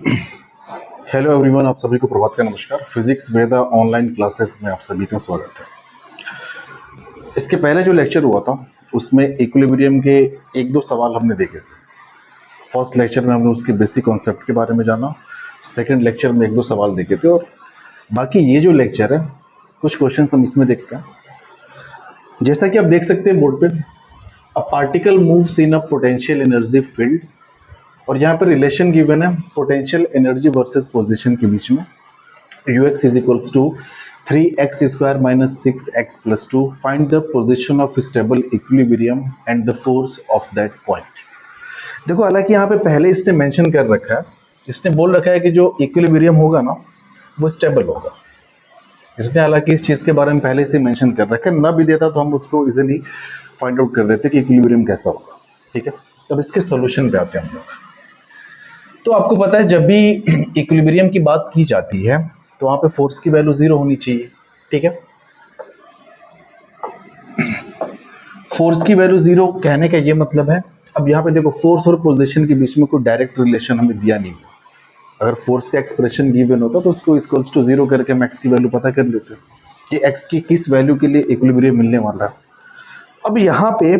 Hello everyone, आप सभी को प्रभात का नमस्कार। फिजिक्स वेदा ऑनलाइन क्लासेस में आप सभी का स्वागत है। इसके पहले जो लेक्चर हुआ था उसमें इक्विलिब्रियम के एक दो सवाल हमने देखे थे। फर्स्ट लेक्चर में हमने उसके बेसिक कॉन्सेप्ट के बारे में जाना, सेकंड लेक्चर में एक दो सवाल देखे थे, और बाकी ये जो लेक्चर है कुछ क्वेश्चन हम इसमें देखते हैं। जैसा कि आप देख सकते हैं बोर्ड पे, a particle moves in a potential energy field, और यहाँ पर रिलेशन गिवन है पोटेंशियल एनर्जी वर्सेस पोजीशन के बीच में। ux is equals to 3x square minus 6x plus 2, find the position of stable equilibrium and the force of that point. देखो, हालांकि यहाँ पे पहले इसने मेंशन कर रखा है, इसने बोल रखा है कि जो इक्विलिब्रियम होगा ना वो स्टेबल होगा। इसने हालांकि इस चीज़ के बारे में पहले से मेंशन कर रखा है, ना भी देता तो हम उसको इजीली फाइंड आउट कर रहे थे कि इक्विलिब्रियम कैसा होगा। ठीक है, अब इसके सोल्यूशन पे आते हैं हम लोग। तो आपको पता है जब भी इक्विलिब्रियम की बात की जाती है तो वहां पे फोर्स की वैल्यू 0 होनी चाहिए। ठीक है, फोर्स की वैल्यू 0 कहने का ये मतलब है, अब यहाँ पे देखो फोर्स और पोजीशन के बीच में कोई डायरेक्ट रिलेशन हमें दिया नहीं है। अगर फोर्स का एक्सप्रेशन गिवन होता तो उसको इक्वल्स टू 0 करके हम एक्स की वैल्यू पता कर लेते कि एक्स की किस वैल्यू के लिए इक्विलिब्रियम मिलने वाला है। अब यहाँ पे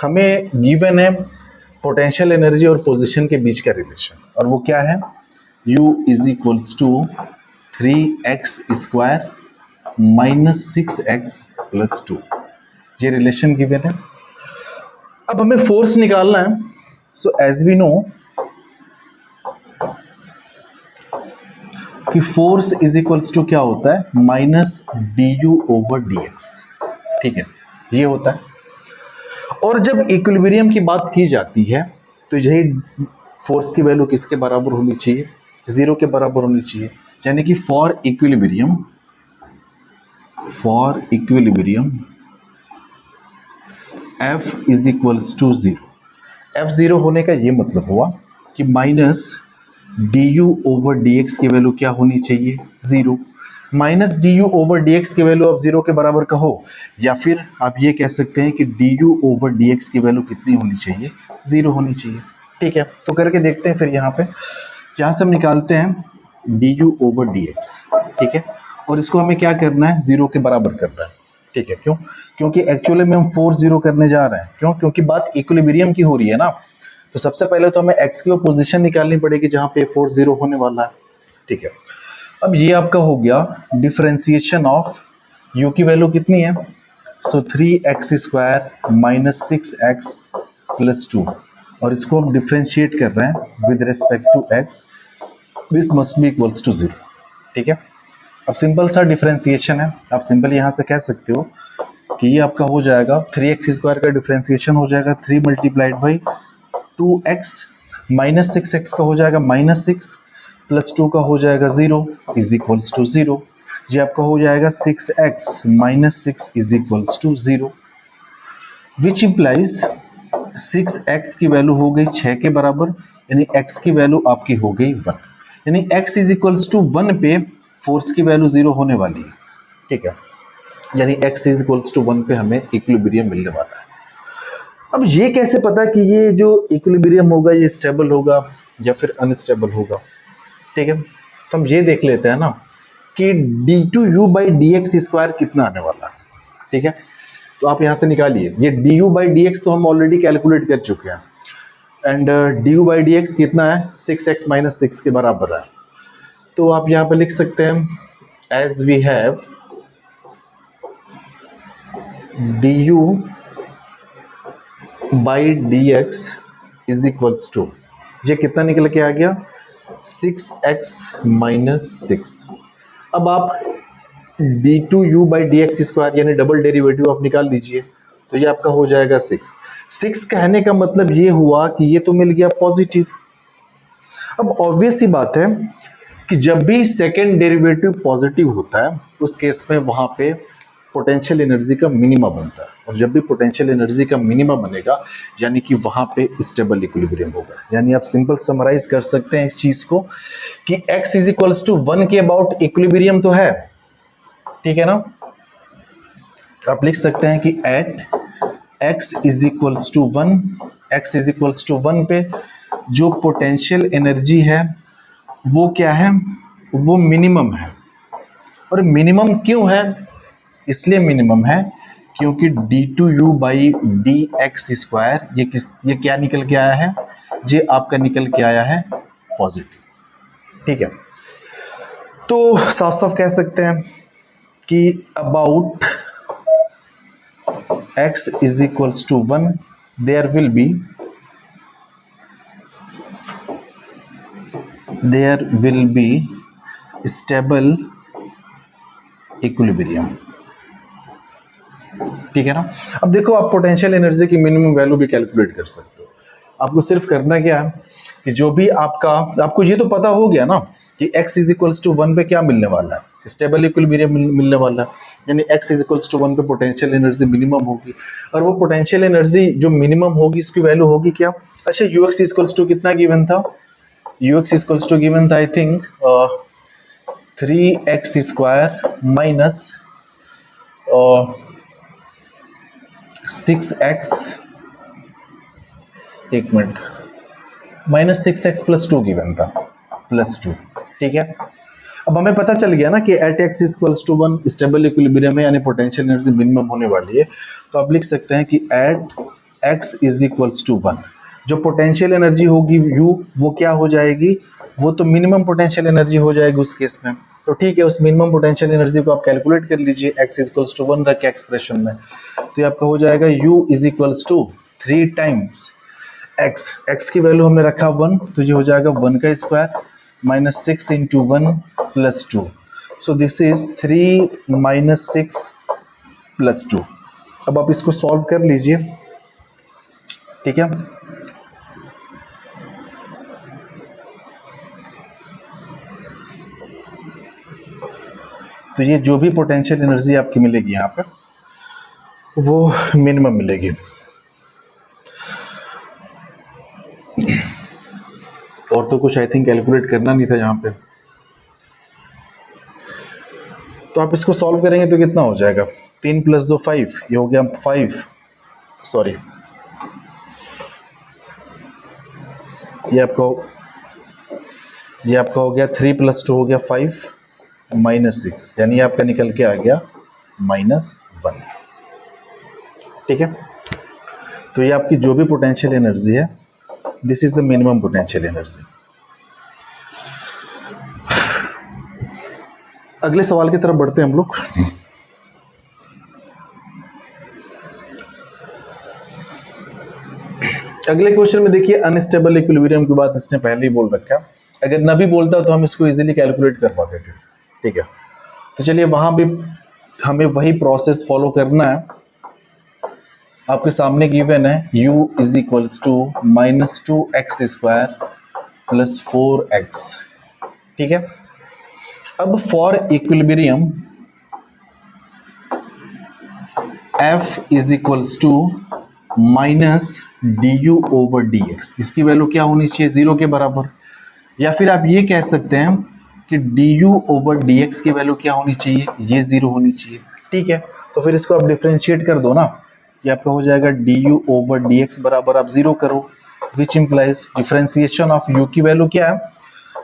हमें गिवन है पोटेंशियल एनर्जी और पोजीशन के बीच का रिलेशन, और वो क्या है, u is equals to 3x square minus 6x plus 2, ये रिलेशन गिवन है। अब हमें फोर्स निकालना है। सो एज वी नो कि फोर्स इज इक्वल्स टू क्या होता है, माइनस du ओवर dx। ठीक है, ये होता है। और जब इक्विलिब्रियम की बात की जाती है तो यही फोर्स की वैल्यू किसके बराबर होनी चाहिए, 0 के बराबर होनी चाहिए। यानी कि for equilibrium F is equals to 0। F 0 होने का ये मतलब हुआ कि माइनस du ओवर dx की वैल्यू क्या होनी चाहिए, 0। माइनस du ओवर dx की वैल्यू आप 0 के बराबर कहो, या फिर आप ये कह सकते हैं कि du ओवर dx की वैल्यू कितनी होनी चाहिए, 0 होनी चाहिए। ठीक है, तो करके देखते हैं। फिर यहाँ पे यहाँ से हम निकालते हैं du ओवर dx। ठीक है, और इसको हमें क्या करना है, 0 के बराबर करना है। ठीक है, क्यों, क्योंकि एक्चुअली में हम फोर्स 0 करने जा रहे हैं। क्यों, क्योंकि बात इक्विलिब्रियम की हो रही है ना। तो सबसे पहले तो हमें x की वो पोजीशन निकालनी पड़ेगी जहां पे फोर्स 0 होने वाला है। ठीक है, अब ये आपका हो गया डिफरेंशिएशन ऑफ u की वैल्यू कितनी है, सो 3x square minus 6x plus 2, और इसको हम डिफरेंशिएट कर रहे हैं with respect to x, this must be equals to 0। ठीक है, अब सिंपल सा डिफरेंशिएशन है। आप सिंपल यहाँ से कह सकते हो कि ये आपका हो जाएगा 3x स्क्वायर का डिफरेंशिएशन हो जाएगा 3 multiplied by 2x, minus 6x का हो जाएगा माइनस 6 प्लस 2 का हो जाएगा 0 इज इक्वल्स टू 0। ये आपका हो जाएगा 6x minus 6 is equals to 0, which implies 6x की वैल्यू हो गई 6 के बराबर, यानी x की वैल्यू आपकी हो गई 1, यानी x इज इक्वल्स टू 1 पे फोर्स की वैल्यू 0 होने वाली है। ठीक है, यानी x इज इक्वल्स टू 1 पे हमें इक्विलिब्रियम मिलने वाला है। अब ये कैसे पता कि ये जो इक्विलिब्रियम होगा ये स्टेबल होगा या फिर अनस्टेबल होगा। ठीक है, तो हम ये देख लेते हैं ना कि d2u बाई dx स्क्वायर कितना आने वाला है। ठीक है, तो आप यहाँ से निकालिए, ये du बाई dx तो हम ऑलरेडी कैलकुलेट कर चुके हैं, एंड du बाई dx कितना है, 6x माइनस 6 के बराबर है। तो आप यहाँ पे लिख सकते हैं as we have du by dx is equals to, ये कितना निकल के आ गया, 6x माइनस 6। अब आप d2u बाई dx स्क्वायर यानी डबल डेरिवेटिव आप निकाल लीजिए, तो ये आपका हो जाएगा 6 कहने का मतलब ये हुआ कि ये तो मिल गया पॉजिटिव। अब ऑब्वियस सी बात है कि जब भी सेकेंड डेरिवेटिव पॉजिटिव होता है उस केस में वहां पे पोटेंशियल एनर्जी का मिनिमा बनता है, और जब भी पोटेंशियल एनर्जी का मिनिमा बनेगा यानी कि वहां पे स्टेबल इक्विलिब्रियम होगा। यानी आप सिंपल समराइज कर सकते हैं इस चीज को कि x इज इक्वल्स टू 1 के अबाउट इक्विलिब्रियम तो है। ठीक है ना, आप लिख सकते हैं कि at x is equals to 1, x is equals to 1 पे जो पोटेंशियल एनर्जी है वो क्या है, वो मिनिमम है। और मिनिमम क्यों है, इसलिए मिनिमम है क्योंकि d2u by D X square ये क्या निकल के आया है, ये आपका निकल के आया है पॉजिटिव। ठीक है, तो साफ साफ कह सकते हैं कि about x is equals to 1 there will be stable equilibrium. ठीक है ना। अब देखो, आप पोटेंशियल एनर्जी की मिनिमम वैल्यू भी कैलकुलेट कर सकते हो। आपको सिर्फ करना क्या है कि जो भी आपको ये तो पता हो गया ना कि x इज इक्वल्स टू 1 पे क्या मिलने वाला है, स्टेबल इक्विलिब्रियम मिलने वाला है, यानी x इज इक्वल्स टू 1 पे पोटेंशियल एनर्जी मिनिमम होगी। और वो पोटेंशियल एनर्जी जो मिनिमम होगी इसकी वैल्यू होगी क्या, अच्छा ux इक्वल्स टू कितना गिवन था, ux इक्वल्स टू गिवन था I think 3x square minus 6x, एक minute, minus 6x plus 2 given था, प्लस 2। ठीक है, अब हमें पता चल गया ना कि at x equals to 1 stable equilibrium है, यानी पोटेंशियल एनर्जी मिनिमम होने वाली है। तो आप लिख सकते हैं कि at x is equals to 1 जो पोटेंशियल एनर्जी होगी u वो क्या हो जाएगी, वो तो मिनिमम पोटेंशियल एनर्जी हो जाएगी उस केस में। तो ठीक है, उस मिनिमम पोटेंशियल एनर्जी को आप कैलकुलेट कर लीजिए, x इक्वल्स टू 1 रख के एक्सप्रेशन में। तो ये आपका हो जाएगा u is equals to 3 times x की वैल्यू हमने रखा 1, तो ये हो जाएगा 1 का square minus 6 into 1 plus 2। So this is 3 minus 6 plus 2। अब आप इसको सॉल्व कर लीजिए। ठीक है, तो ये जो भी पोटेंशियल एनर्जी आपकी मिलेगी यहाँ पे वो मिनिमम मिलेगी। और तो कुछ आई थिंक कैलकुलेट करना नहीं था यहाँ पे। तो आप इसको सॉल्व करेंगे तो कितना हो जाएगा, 3 प्लस 2 5, ये हो गया 5, सॉरी ये आपका हो गया 3 प्लस 2 हो गया 5 माइनस 6, यानी आपका निकल के आ गया -1। ठीक है, तो ये आपकी जो भी पोटेंशियल एनर्जी है, this is the minimum potential energy. अगले सवाल की तरफ बढ़ते हैं हम लोग। अगले क्वेश्चन में देखिए, अनस्टेबल इक्विलिब्रियम की बात इसने पहले ही बोल रखा है। अगर न भी बोलता तो हम इसको इजीली कैलकुलेट कर पाते थे। ठीक है, तो चलिए वहां भी हमें वही प्रोसेस फॉलो करना है। आपके सामने गिवन है u is equals to -2x square plus 4x। ठीक है, अब for equilibrium f is equals to -du over dx, इसकी वैल्यू क्या होनी चाहिए, 0 के बराबर। या फिर आप ये कह सकते हैं कि du ओवर dx की वैल्यू क्या होनी चाहिए, ये 0 होनी चाहिए। ठीक है, तो फिर इसको आप डिफ्रेंशिएट कर दो ना, ये आपका हो जाएगा du ओवर dx बराबर आप 0 करो, which implies differentiation of u की वैल्यू क्या है,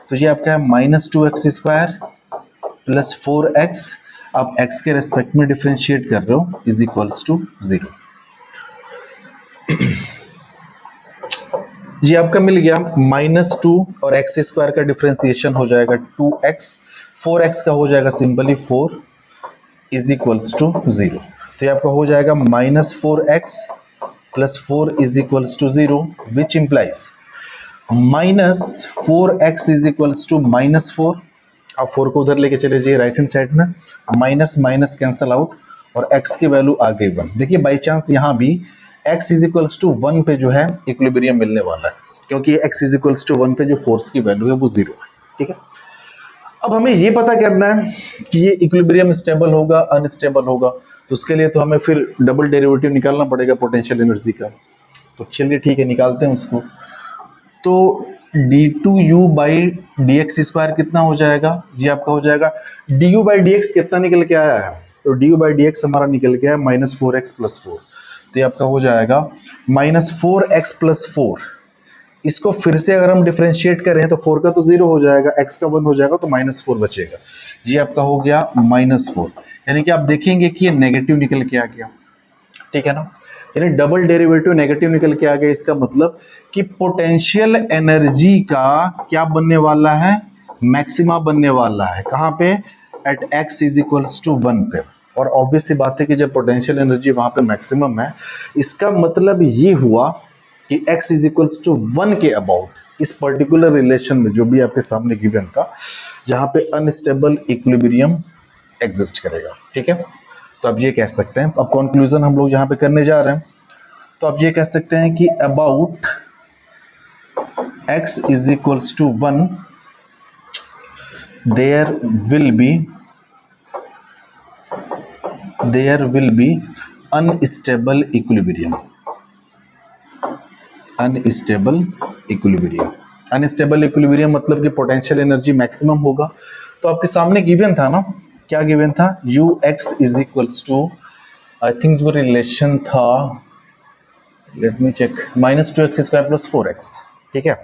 तो ये आपका है -2x स्क्वायर प्लस 4x, आप x के रेस्पेक्ट में डिफ्रेंशिएट कर रहे हो, इज इक्वल्स टू 0। ये आपका मिल गया -2 और x स्क्वायर का डिफ्रेंसिएशन हो जाएगा 2x, 4x का हो जाएगा सिंपली 4 इज इक्वल्स टू 0। तो ये आपका हो जाएगा -4x plus 4 is equals to 0, which implies -4x is equals to -4। आप 4 को उधर लेके चले जाइए राइट हैंड साइड में, माइनस माइनस कैंसल आउट और x की वैल्यू आ गई 1। देखिए बाई चांस यहाँ भी x इज इक्वल्स टू 1 पे जो है इक्विलिब्रियम मिलने वाला है, क्योंकि x इज इक्वल्स टू 1 पे जो फोर्स की वैल्यू है वो 0 है। ठीक है, अब हमें ये पता करना है कि ये इक्विलिब्रियम स्टेबल होगा अनस्टेबल होगा, तो उसके लिए तो हमें फिर डबल डेरिवेटिव निकालना पड़ेगा पोटेंशियल एनर्जी का। तो चलिए ठीक है, निकालते हैं उसको। तो d2u by D X square कितना हो जाएगा, ये आपका हो जाएगा du बाई डी एक्स कितना निकल के आया है, तो du बाई डी एक्स हमारा निकल के आया -4x प्लस 4। तो ये आपका हो जाएगा -4x प्लस 4 इसको फिर से अगर हम डिफरेंशिएट करें तो 4 का तो 0 हो जाएगा, x का 1 हो जाएगा, तो -4 बचेगा। ये आपका हो गया -4। यानी कि आप देखेंगे कि ये नेगेटिव निकल के आ गया, ठीक है ना। यानी डबल डेरिवेटिव नेगेटिव निकल के आ गया। इसका मतलब कि पोटेंशियल एनर्जी का क्या बनने वाला है, मैक्सिमा बनने वाला है। कहाँ पे, एट x = 1 पे। और ऑब्वियस सी बात है कि जब पोटेंशियल एनर्जी वहां पे मैक्सिमम है, इसका मतलब ये हुआ कि x = 1 के अबाउट इस पर्टिकुलर रिलेशन में जो भी आपके सामने गिवन था, जहां पे अनस्टेबल इक्विलिब्रियम एग्जिस्ट करेगा, ठीक है। तो आप ये कह सकते हैं, अब कंक्लूजन हम लोग यहाँ पे करने जा रहे हैं, तो आप ये कह सकते हैं कि about x = 1 there will be unstable equilibrium। Unstable equilibrium मतलब कि पोटेंशियल एनर्जी मैक्सिमम होगा। तो आपके सामने गिवन था ना, क्या गिवन था, ux = आई थिंक जो रिलेशन था, let me check, -2x² + 4x, ठीक है।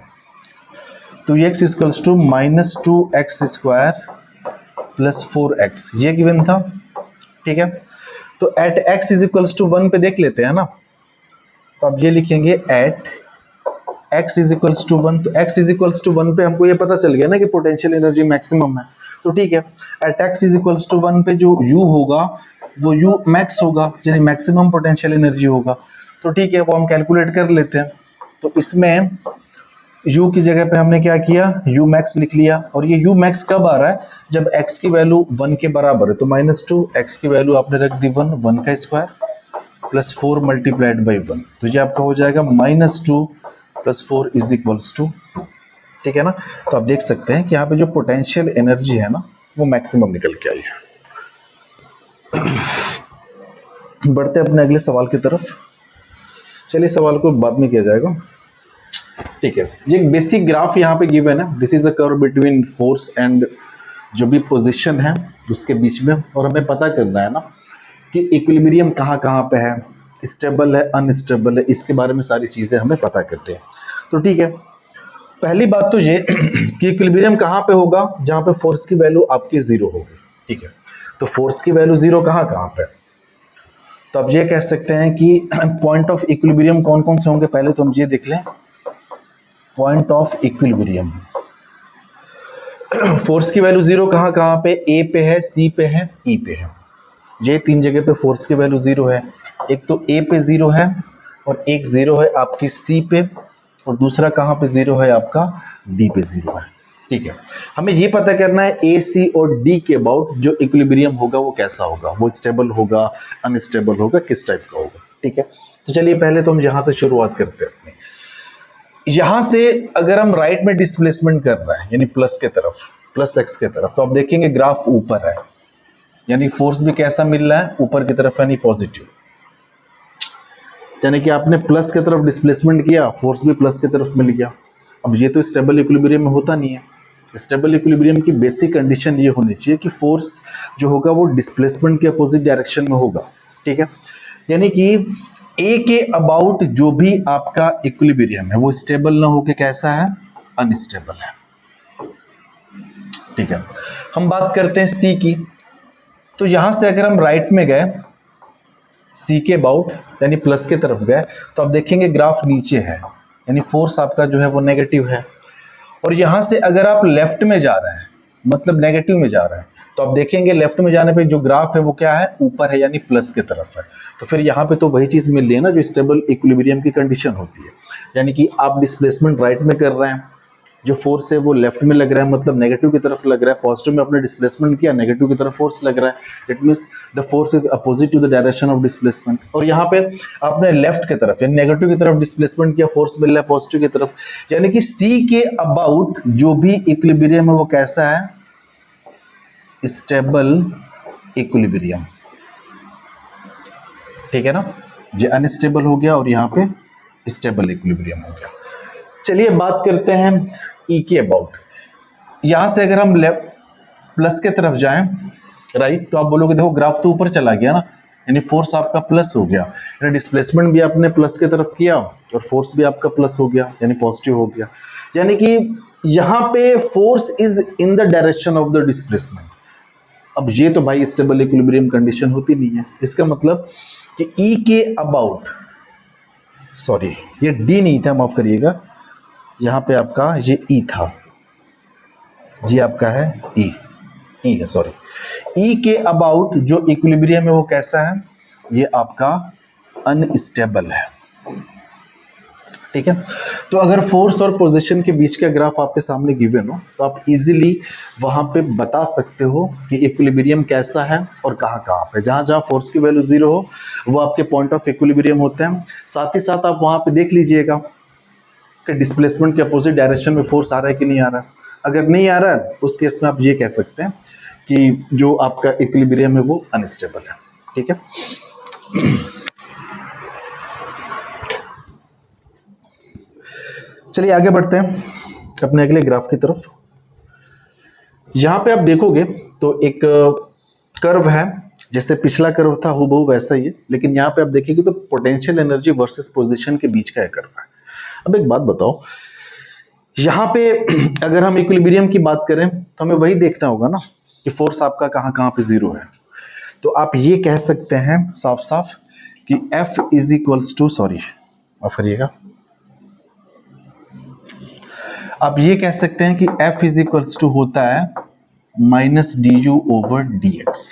तो x = -2x² + 4x ये गिवन था, ठीक है। तो एट x = 1 पे देख लेते हैं ना, तो आप ये लिखेंगे एट x = 1। तो x = 1 पे हमको ये पता चल गया ना कि पोटेंशियल एनर्जी मैक्सिमम है, तो ठीक है। एट x = 1 पे जो u होगा वो u मैक्स होगा, यानी मैक्सिमम पोटेंशियल एनर्जी होगा, तो ठीक है, वो हम कैलकुलेट कर लेते हैं। तो इसमें u की जगह पे हमने क्या किया, u मैक्स लिख लिया। और ये u मैक्स कब आ रहा है, जब x की वैल्यू 1 के बराबर है। तो -2 x की वैल्यू आपने रख दी 1 का स्क्वायर + 4 × 1, तो ये आपका हो जाएगा -2 + 4 = 2, ठीक है ना। तो आप देख सकते हैं कि यहाँ पे जो पोटेंशियल एनर्जी है ना, वो मैक्सिमम निकल के आई है। बढ़ते अपने अगले सवाल की तरफ। चलिए, सवाल को बाद में किया जाएगा, ठीक है। ये बेसिक ग्राफ यहाँ पे गिवन है, this is the curve between force and जो भी पोजीशन है उसके बीच में, और हमें पता करना है ना कि इक्विलिब्रियम कहाँ कहाँ पे है, स्टेबल है, अनस्टेबल है, इसके बारे में सारी चीज़ें हमें पता करते हैं। तो ठीक है, पहली बात तो ये कि इक्विलिब्रियम कहाँ पे होगा, जहाँ पे फोर्स की वैल्यू आपकी 0 होगी, ठीक है। तो फोर्स की वैल्यू 0 कहाँ कहाँ पे, तो अब ये कह सकते हैं कि पॉइंट ऑफ इक्विलिब्रियम कौन कौन से होंगे। पहले तो हम ये देख लें, पॉइंट ऑफ इक्विलिब्रियम फोर्स की वैल्यू 0 कहाँ कहाँ पे, ए पे है, सी पे है, ई पे है। ये 3 जगह पे फोर्स की वैल्यू 0 है। एक तो ए पे 0 है, और एक 0 है आपकी सी पे, और दूसरा कहाँ पे 0 है आपका, डी पे 0 है, ठीक है। हमें ये पता करना है ए, सी और डी के अबाउट जो इक्विलिब्रियम होगा वो कैसा होगा, वो स्टेबल होगा, अनस्टेबल होगा, किस टाइप का होगा, ठीक है। तो चलिए पहले तो हम यहाँ से शुरुआत करते हैं अपनी। यहाँ से अगर हम राइट में डिस्प्लेसमेंट कर रहे हैं, यानी प्लस के तरफ, प्लस एक्स के तरफ, तो आप देखेंगे ग्राफ ऊपर है, यानी फोर्स भी कैसा मिल रहा है, ऊपर की तरफ, यानी पॉजिटिव। यानी कि आपने प्लस की तरफ डिस्प्लेसमेंट किया, फोर्स भी प्लस की तरफ मिल गया। अब ये तो स्टेबल इक्विलिब्रियम में होता नहीं है। स्टेबल इक्विलिब्रियम की बेसिक कंडीशन ये होनी चाहिए कि फोर्स जो होगा वो डिस्प्लेसमेंट के अपोजिट डायरेक्शन में होगा, ठीक है। यानी कि ए के अबाउट जो भी आपका इक्विलिब्रियम है वो स्टेबल ना होके कैसा है, अनस्टेबल है, ठीक है। हम बात करते हैं सी की। तो यहां से अगर हम राइट में गए, सी के अबाउट यानी प्लस के तरफ गए, तो आप देखेंगे ग्राफ नीचे है, यानी फोर्स आपका जो है वो नेगेटिव है। और यहां से अगर आप लेफ्ट में जा रहे हैं, मतलब नेगेटिव में जा रहे हैं, तो आप देखेंगे लेफ्ट में जाने पे जो ग्राफ है वो क्या है, ऊपर है, यानी प्लस के तरफ है। तो फिर यहाँ पे तो वही चीज़ मिल रही है ना जो स्टेबल इक्विलिब्रियम की कंडीशन होती है, यानी कि आप डिस्प्लेसमेंट राइट में कर रहे हैं, जो फोर्स है वो लेफ्ट में लग रहा है, मतलब नेगेटिव की तरफ लग रहा है। पॉजिटिव में आपने डिस्प्लेसमेंट किया, नेगेटिव की तरफ फोर्स लग रहा है, it means the force is opposite to the direction of displacement. और यहाँ पे आपने लेफ्ट की तरफ यानी नेगेटिव की तरफ डिस्प्लेसमेंट किया, फोर्स मिल रहा है पॉजिटिव की तरफ, यानी कि सी के अबाउट जो भी इक्विलिब्रियम है वो कैसा है, स्टेबल इक्विलिब्रियम, ठीक है ना। ये अनस्टेबल हो गया और यहाँ पे स्टेबल इक्विलिब्रियम हो गया। चलिए बात करते हैं ई के अबाउट। यहां से अगर हम लेफ्ट प्लस के तरफ जाएं, राइट, तो आप बोलोगे देखो ग्राफ तो ऊपर चला गया ना, यानी फोर्स आपका प्लस हो गया, यानी डिस्प्लेसमेंट भी आपने प्लस की तरफ किया और फोर्स भी आपका प्लस हो गया यानी पॉजिटिव हो गया, यानी कि यहाँ पे force is in the direction of the displacement. अब ये तो भाई स्टेबल इक्विलिब्रियम कंडीशन होती नहीं है, इसका मतलब कि ई के अबाउट, सॉरी ये डी नहीं था, माफ करिएगा, यहाँ पे आपका ये ई था, जी आपका है ई है, सॉरी, ई के अबाउट जो इक्विलिब्रियम है वो कैसा है, ये आपका अनस्टेबल है, ठीक है। तो अगर फोर्स और पोजीशन के बीच का ग्राफ आपके सामने गिवन हो तो आप इजीली वहां पे बता सकते हो कि इक्विलिब्रियम कैसा है और कहाँ कहाँ पे, जहाँ जहाँ फोर्स की वैल्यू 0 हो वो आपके पॉइंट ऑफ इक्विलिब्रियम होते हैं। साथ ही साथ आप वहां पे देख लीजिएगा कि डिस्प्लेसमेंट के अपोजिट डायरेक्शन में फोर्स आ रहा है कि नहीं आ रहा है। अगर नहीं आ रहा है उस केस में आप ये कह सकते हैं कि जो आपका इक्विलिब्रियम है वो अनस्टेबल है, ठीक है। चलिए आगे बढ़ते हैं अपने अगले ग्राफ की तरफ। यहां पे आप देखोगे तो एक कर्व है, जैसे पिछला कर्व था हूबहू वैसा ही है, लेकिन यहां पे आप देखेंगे तो पोटेंशियल एनर्जी वर्सेस पोजीशन के बीच का एक कर्व है। अब एक बात बताओ, यहां पे अगर हम इक्विलिब्रियम की बात करें तो हमें वही देखना होगा ना कि फोर्स आपका कहां कहां पे 0 है। तो आप ये कह सकते हैं साफ साफ कि F is equals to, sorry माफ करिएगा, आप ये कह सकते हैं कि F इज इक्वल्स टू होता है minus D U over D x,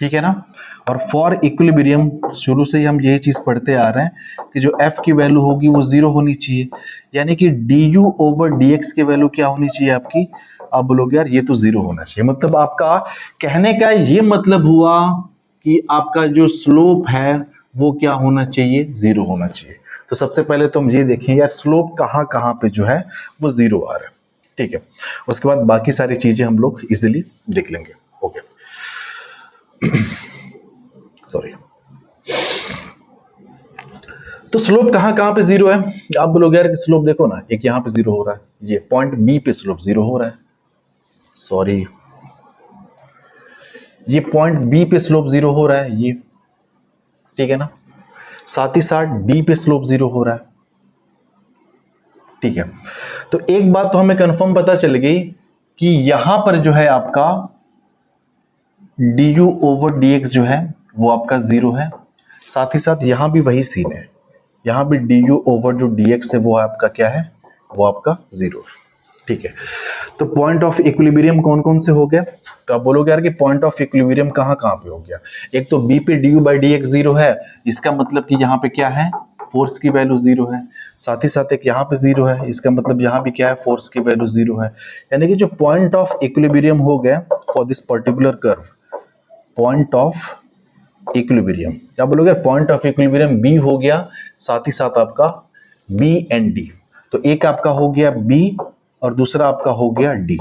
ठीक है ना। और फॉर इक्विलिब्रियम शुरू से ही हम यही चीज पढ़ते आ रहे हैं कि जो F की वैल्यू होगी वो 0 होनी चाहिए, यानी कि D U over D x की वैल्यू क्या होनी चाहिए आपकी, आप बोलोगे यार ये तो 0 होना चाहिए। मतलब आपका कहने का ये मतलब हुआ कि आपका जो स्लोप है वो क्या होना चाहिए, 0 होना चाहिए। तो सबसे पहले तो हम ये देखें यार स्लोप कहाँ कहाँ पे जो है वो 0 आ रहा है, ठीक है। उसके बाद बाकी सारी चीजें हम लोग इजीली देख लेंगे, ओके। सॉरी, तो स्लोप कहाँ कहाँ पे 0 है, आप बोलोगे यार स्लोप देखो ना, एक यहाँ पे 0 हो रहा है, ये पॉइंट बी पे स्लोप 0 हो रहा है, सॉरी ये पॉइंट बी पे स्लोप 0 हो रहा है ये, ठीक है ना। साथ ही साथ डी पे स्लोप 0 हो रहा है, ठीक है। तो एक बात तो हमें कंफर्म पता चल गई कि यहां पर जो है आपका D U over D x जो है वो आपका 0 है। साथ ही साथ यहां भी वही सीन है, यहां भी डी यू ओवर जो डी एक्स है वो आपका क्या है, वो आपका 0 है, ठीक है। तो पॉइंट ऑफ इक्विलिब्रियम कौन कौन से हो गए, तो आप बोलोगे यार कि पॉइंट ऑफ इक्विलिब्रियम कहां कहां पे हो गया। एक तो बी पे D you by D x 0 है, इसका मतलब कि यहां पे क्या है, फोर्स की वैल्यू 0 है। साथ ही साथ एक यहाँ पे 0 है, इसका मतलब यहाँ भी क्या है, फोर्स की वैल्यू 0 है। यानी कि जो पॉइंट ऑफ इक्विलिब्रियम हो गया for this particular curve, point of equilibrium, क्या बोलोगे, पॉइंट ऑफ इक्विलिब्रियम बी हो गया, साथ ही साथ आपका बी एंड डी। तो एक आपका हो गया बी और दूसरा आपका हो गया डी।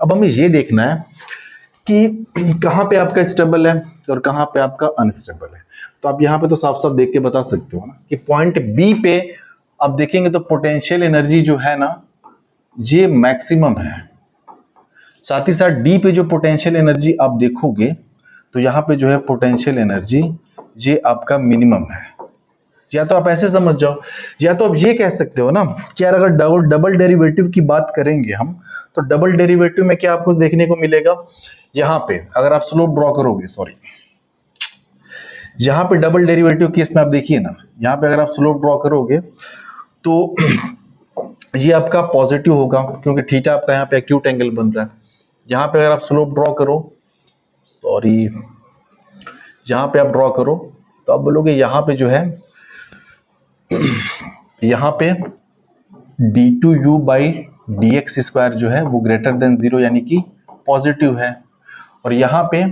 अब हमें ये देखना है कि कहाँ पे आपका स्टेबल है और कहाँ पे आपका अनस्टेबल है। तो आप यहाँ पे तो साफ साफ देख के बता सकते हो ना कि पॉइंट बी पे आप देखेंगे तो पोटेंशियल एनर्जी जो है ना ये मैक्सिमम है। साथ ही साथ डी पे जो पोटेंशियल एनर्जी आप देखोगे तो यहाँ पे जो है पोटेंशियल एनर्जी ये आपका मिनिमम है। या तो आप ऐसे समझ जाओ, या तो आप ये कह सकते हो ना कि यार अगर डबल डेरिवेटिव की बात करेंगे हम, तो डबल डेरिवेटिव में क्या आपको देखने को मिलेगा, यहाँ पे अगर आप स्लोप ड्रॉ करोगे, सॉरी यहाँ पे डबल डेरिवेटिव केस में आप देखिए ना, यहाँ पे अगर आप स्लोप ड्रॉ करोगे तो ये आपका पॉजिटिव होगा क्योंकि थीटा आपका यहाँ पे एक्यूट एंगल बन रहा है। यहाँ पे अगर आप स्लोप ड्रॉ करो, सॉरी यहाँ पे आप ड्रॉ करो तो आप बोलोगे यहाँ पे जो है यहाँ पे d2u by D X square जो है वो ग्रेटर देन 0 यानी कि पॉजिटिव है, और यहाँ पे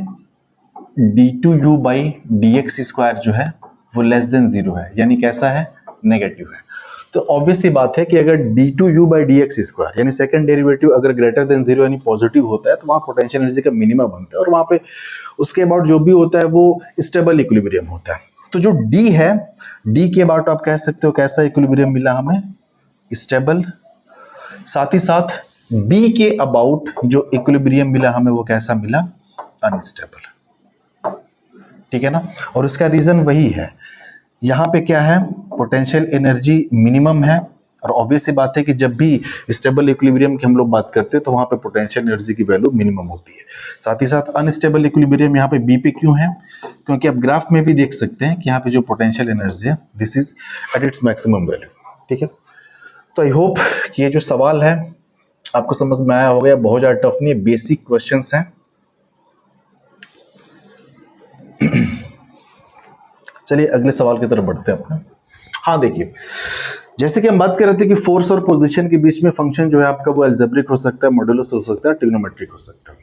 d2u by D X square जो है वो लेस देन 0 है यानी कैसा है, नेगेटिव है। तो ऑब्वियस सी बात है कि अगर d2u by D X square यानी सेकंड डेरिवेटिव अगर ग्रेटर देन 0 यानी पॉजिटिव होता है तो वहाँ पोटेंशियल एनर्जी का मिनिमम बनता है और वहाँ पे उसके अबाउट जो भी होता है वो स्टेबल इक्विलिब्रियम होता है। तो जो d है, d के अबाउट आप कह सकते हो कैसा इक्विलिब्रियम मिला हमें, स्टेबल। साथ ही साथ b के अबाउट जो इक्विलिब्रियम मिला हमें वो कैसा मिला, अनस्टेबल। ठीक है ना। और उसका रीजन वही है, यहाँ पे क्या है, पोटेंशियल एनर्जी मिनिमम है, और ऑब्वियस सी बात है कि जब भी स्टेबल इक्विलिब्रियम की हम लोग बात करते हैं तो वहाँ पे पोटेंशियल एनर्जी की वैल्यू मिनिमम होती है। साथ ही साथ अनस्टेबल इक्विलिब्रियम यहाँ पे बी पे क्यों है, क्योंकि आप ग्राफ में भी देख सकते हैं कि यहाँ पे जो पोटेंशियल एनर्जी है this is at its maximum value. ठीक है, तो आई होप कि ये जो सवाल है आपको समझ में आया होगा, बहुत ज़्यादा टफ नहीं है, बेसिक क्वेश्चंस हैं। चलिए अगले सवाल की तरफ बढ़ते हैं अपना। हाँ देखिए, जैसे कि हम बात कर रहे थे कि फोर्स और पोजीशन के बीच में फंक्शन जो है आपका वो अलजेब्रिक हो सकता है, मॉड्यूलस हो सकता है, ट्रिग्नोमेट्रिक हो सकता है।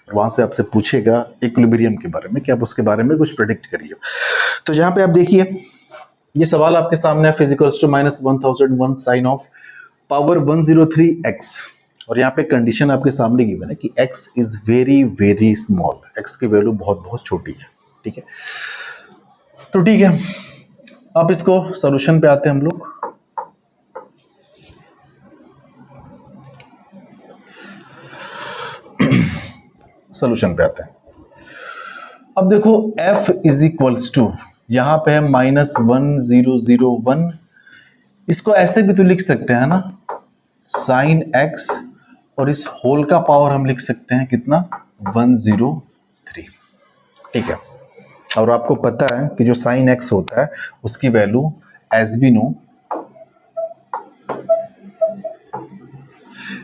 वहां से आपसे पूछेगा इक्विलिब्रियम के बारे में कि आप उसके बारे में कुछ प्रेडिक्ट करिए। तो जहां पे आप देखिए ये सवाल आपके सामने है, physicals to -1001 sine of power 103x, और यहाँ पे कंडीशन आपके सामने गिवन है कि x is very very small, x की वैल्यू बहुत बहुत छोटी है। ठीक है, तो ठीक है, अब इसको सॉल्यूशन पे आते हैं हम लोग। सॉल्यूशन पे आते हैं। अब देखो f इज इक्वल्स टू, यहां पे है -1001, इसको ऐसे भी तो लिख सकते हैं ना, साइन x, और इस होल का पावर हम लिख सकते हैं कितना, 103। ठीक है, और आपको पता है कि जो साइन x होता है उसकी वैल्यू एज वी नो,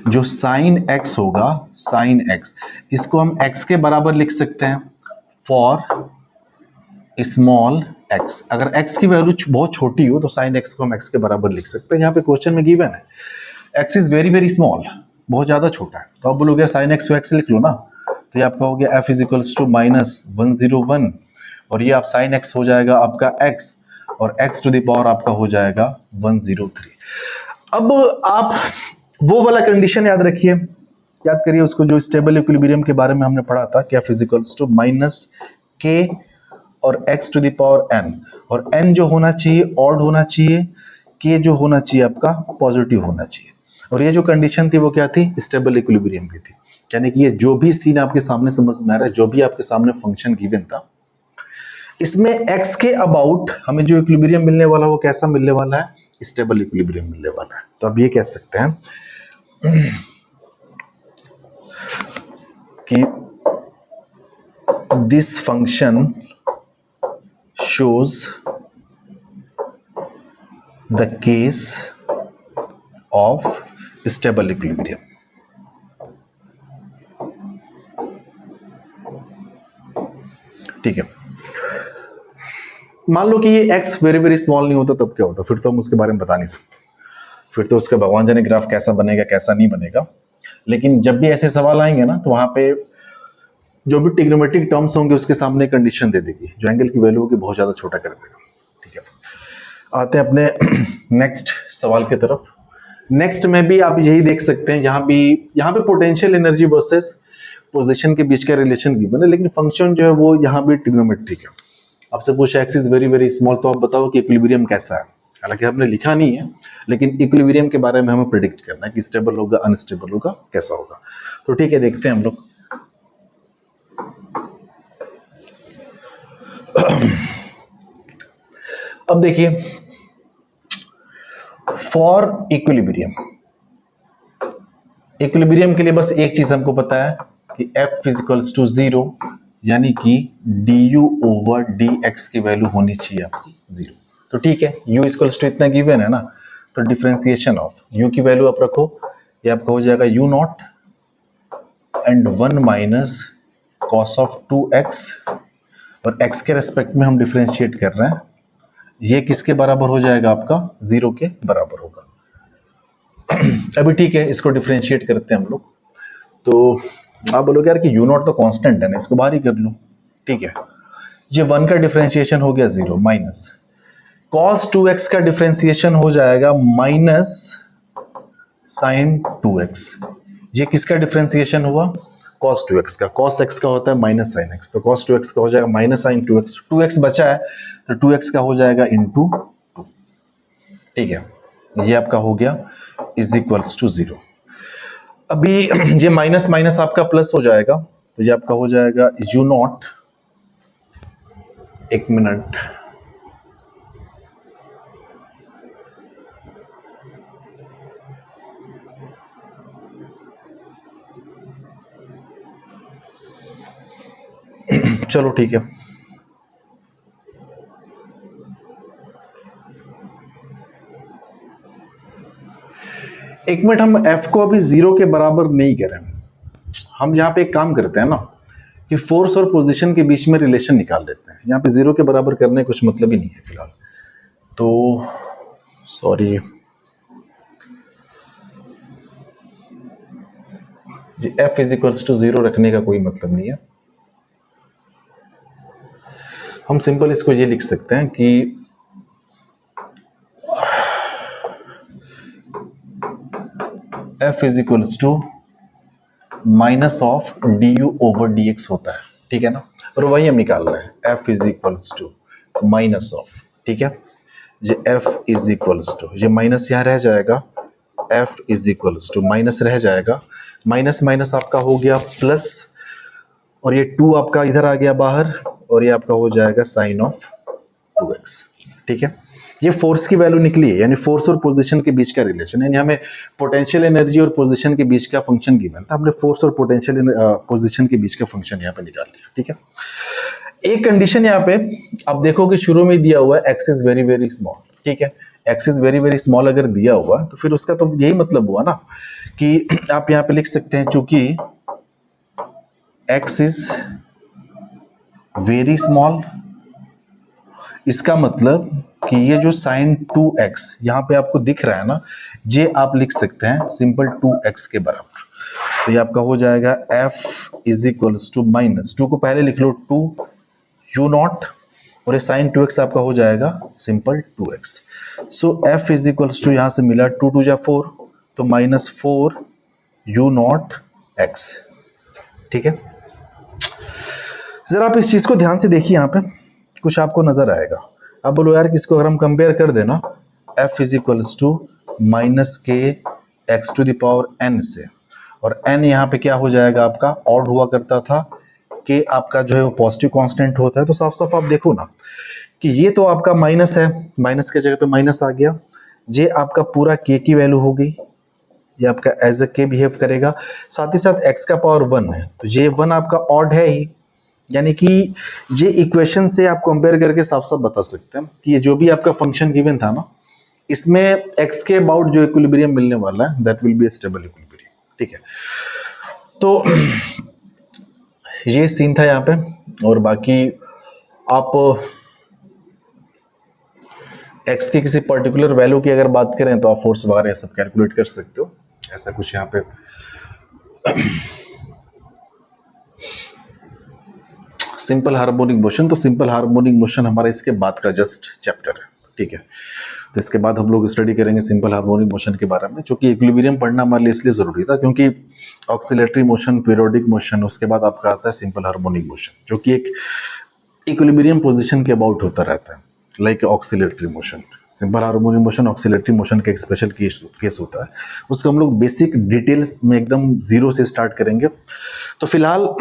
जो साइन x होगा, साइन x, इसको हम x के बराबर लिख सकते हैं फॉर स्मॉल x। अगर x की वैल्यू बहुत छोटी हो तो साइन x को हम x के बराबर लिख सकते हैं। यहाँ पे क्वेश्चन में गिवन है x is very very small, बहुत ज्यादा छोटा है, तो आप बोलोगे साइन x को x लिख लो ना, तो ये आपका हो गया f इज इक्वल्स टू -101, और ये आप साइन x हो जाएगा आपका x, और x टू द पावर आपका हो जाएगा 103। अब आप वो वाला कंडीशन याद रखिए, याद करिए उसको, जो स्टेबल इक्विलिब्रियम के बारे में हमने पढ़ा था कि f is equals to -k और x to the power n, और n जो होना चाहिए ऑड होना चाहिए, k जो होना चाहिए आपका पॉजिटिव होना चाहिए। और ये जो कंडीशन थी वो क्या थी, स्टेबल इक्विलिब्रियम की थी। यानी कि ये जो भी सीन आपके सामने समझ में आ रहा है, जो भी आपके सामने फंक्शन गिवन था, इसमें x के अबाउट हमें जो इक्विलिब्रियम मिलने वाला है वो कैसा मिलने वाला है, स्टेबल इक्विलिब्रियम मिलने वाला है। तो अब ये कह सकते हैं कि this function shows the case of stable equilibrium। ठीक है, मान लो कि ये x वेरी वेरी स्मॉल नहीं होता, तब क्या होता, फिर तो हम उसके बारे में बता नहीं सकते, फिर तो उसका भगवान जाने ग्राफ कैसा बनेगा कैसा नहीं बनेगा। लेकिन जब भी ऐसे सवाल आएंगे ना, तो वहां पे जो भी ट्रिग्नोमेट्रिक टर्म्स होंगे उसके सामने कंडीशन दे देगी, जो एंगल की वैल्यू होगी बहुत ज्यादा छोटा कर देगा। ठीक है, आते हैं अपने नेक्स्ट सवाल की तरफ। नेक्स्ट में भी आप यही देख सकते हैं, यहाँ पे पोटेंशियल एनर्जी वर्सेस पोजीशन के बीच का रिलेशन गिवन है, लेकिन फंक्शन जो है वो यहाँ भी ट्रिग्नोमेट्रिक है। आपसे पूछा x is very very small, तो आप बताओ कि इक्विलिब्रियम कैसा है। हालांकि हमने लिखा नहीं है, लेकिन इक्विलिब्रियम के बारे में हमें प्रेडिक्ट करना है कि स्टेबल होगा अनस्टेबल होगा कैसा होगा। तो ठीक है, देखते हैं हम लोग। अब देखिए, फॉर इक्विलिब्रियम के लिए बस एक चीज हमको पता है कि f इक्वल्स टू 0, यानी कि du ओवर dx की वैल्यू होनी चाहिए आपकी 0। तो ठीक है, u इक्वल्स टू इतना गिवन है ना, तो डिफरेंशिएशन ऑफ u की वैल्यू आप रखो, ये आपका हो जाएगा u not and 1 minus cos of 2x, और x के रेस्पेक्ट में हम डिफरेंशिएट कर रहे हैं, ये किसके बराबर हो जाएगा आपका 0 के बराबर होगा। अभी ठीक है, इसको डिफरेंशिएट करते हैं हम लोग। तो आप बोलोगे यार कि u नॉट तो कांस्टेंट है ना, इसको बाहर ही कर लो। ठीक है, ये 1 का डिफरेंशिएशन हो गया 0, माइनस cos 2x का डिफरेंशिएशन हो जाएगा माइनस sin 2x। ये किसका डिफरेंशिएशन हुआ, cos 2x का। cos x का होता है माइनस sin x, तो cos 2x का हो जाएगा माइनस sin 2x। 2x बचा है तो 2x का हो जाएगा इंटू 2। ठीक है, ये आपका हो गया इज इक्वल्स टू 0। अभी ये माइनस माइनस आपका प्लस हो जाएगा, तो ये आपका हो जाएगा u नॉट एक मिनट, चलो ठीक है। एक मिनट, हम f को अभी 0 के बराबर नहीं करें। हम यहाँ पे एक काम करते हैं ना कि फोर्स और पोजीशन के बीच में रिलेशन निकाल लेते हैं। यहाँ पे 0 के बराबर करने कुछ मतलब ही नहीं है फिलहाल, तो सॉरी जी, f इज इक्वल्स टू 0 रखने का कोई मतलब नहीं है। हम सिंपल इसको ये लिख सकते हैं कि f is equals to minus of D U over D X होता है, ठीक है ना, और वही हम निकाल रहे हैं। f is equals to minus of, ठीक है, ये f इज इक्वल्स टू, ये माइनस यहाँ रह जाएगा, f is equals to minus रह जाएगा, माइनस माइनस आपका हो गया प्लस, और ये 2 आपका इधर आ गया बाहर, और ये आपका हो जाएगा साइन ऑफ 2x, ठीक है। ये फोर्स की वैल्यू निकली है, यानी फोर्स और पोजीशन के बीच का रिलेशन, यानी हमें पोटेंशियल एनर्जी और पोजीशन के बीच का फंक्शन गिवन था, हमने फोर्स और पोटेंशियल पोजीशन के बीच का फंक्शन यहाँ पे निकाल लिया, ठीक है। एक कंडीशन यहाँ पे आप देखो कि शुरू में दिया हुआ है x is very very small, ठीक है। x is very very small अगर दिया हुआ तो फिर उसका तो यही मतलब हुआ ना कि आप यहाँ पे लिख सकते हैं चूंकि x इज वेरी स्मॉल, इसका मतलब कि ये जो साइन 2x यहाँ पे आपको दिख रहा है ना, ये आप लिख सकते हैं सिंपल 2x के बराबर। तो ये आपका हो जाएगा f is equals to minus 2 को पहले लिख लो 2 यू नॉट, और ये साइन 2x आपका हो जाएगा simple 2x। So f is equals to यहाँ से मिला 2 2 जा 4, तो माइनस 4 यू नॉट x, ठीक है। जरा आप इस चीज को ध्यान से देखिए, यहाँ पे कुछ आपको नजर आएगा। अब बोलो यार किसको अगर हम कंपेयर कर देना f is equals to minus k x to the power n से, और n यहाँ पे क्या हो जाएगा आपका ऑड हुआ करता था, के आपका जो है वो पॉजिटिव कांस्टेंट होता है, तो साफ साफ आप देखो ना कि ये तो आपका माइनस है, माइनस के जगह पे माइनस आ गया, ये आपका पूरा k की वैल्यू हो गई, ये आपका एज अ के बिहेव करेगा, साथ ही साथ x का पावर 1 है, तो ये 1 आपका ऑड है ही, यानी कि ये इक्वेशन से आप कंपेयर करके साफ साफ बता सकते हैं कि ये जो भी आपका फंक्शन गिवन था ना, इसमें x के अबाउट जो इक्विलिब्रियम मिलने वाला है that will be A stable equilibrium, ठीक है। तो ये सीन था यहाँ पे, और बाकी आप x की किसी पर्टिकुलर वैल्यू की अगर बात करें तो आप फोर्स वगैरह ये सब कैलकुलेट कर सकते हो, ऐसा कुछ यहाँ पे सिंपल हार्मोनिक मोशन, तो सिंपल हार्मोनिक मोशन हमारा इसके बाद का जस्ट चैप्टर है, ठीक है। तो इसके बाद हम लोग स्टडी करेंगे सिंपल हार्मोनिक मोशन के बारे में, जो कि इक्विलिब्रियम पढ़ना हमारे लिए इसलिए जरूरी था क्योंकि ऑक्सीलेटरी मोशन, पीरियोडिक मोशन, उसके बाद आपका आता है सिंपल हार्मोनिक मोशन, जो कि एक इक्विलिब्रियम पोजीशन के अबाउट होता रहता है, like oscillatory motion. Simple harmonic motion oscillatory motion का एक स्पेशल केस होता है, उसको हम लोग बेसिक डिटेल्स में एकदम जीरो से स्टार्ट करेंगे। तो फिलहाल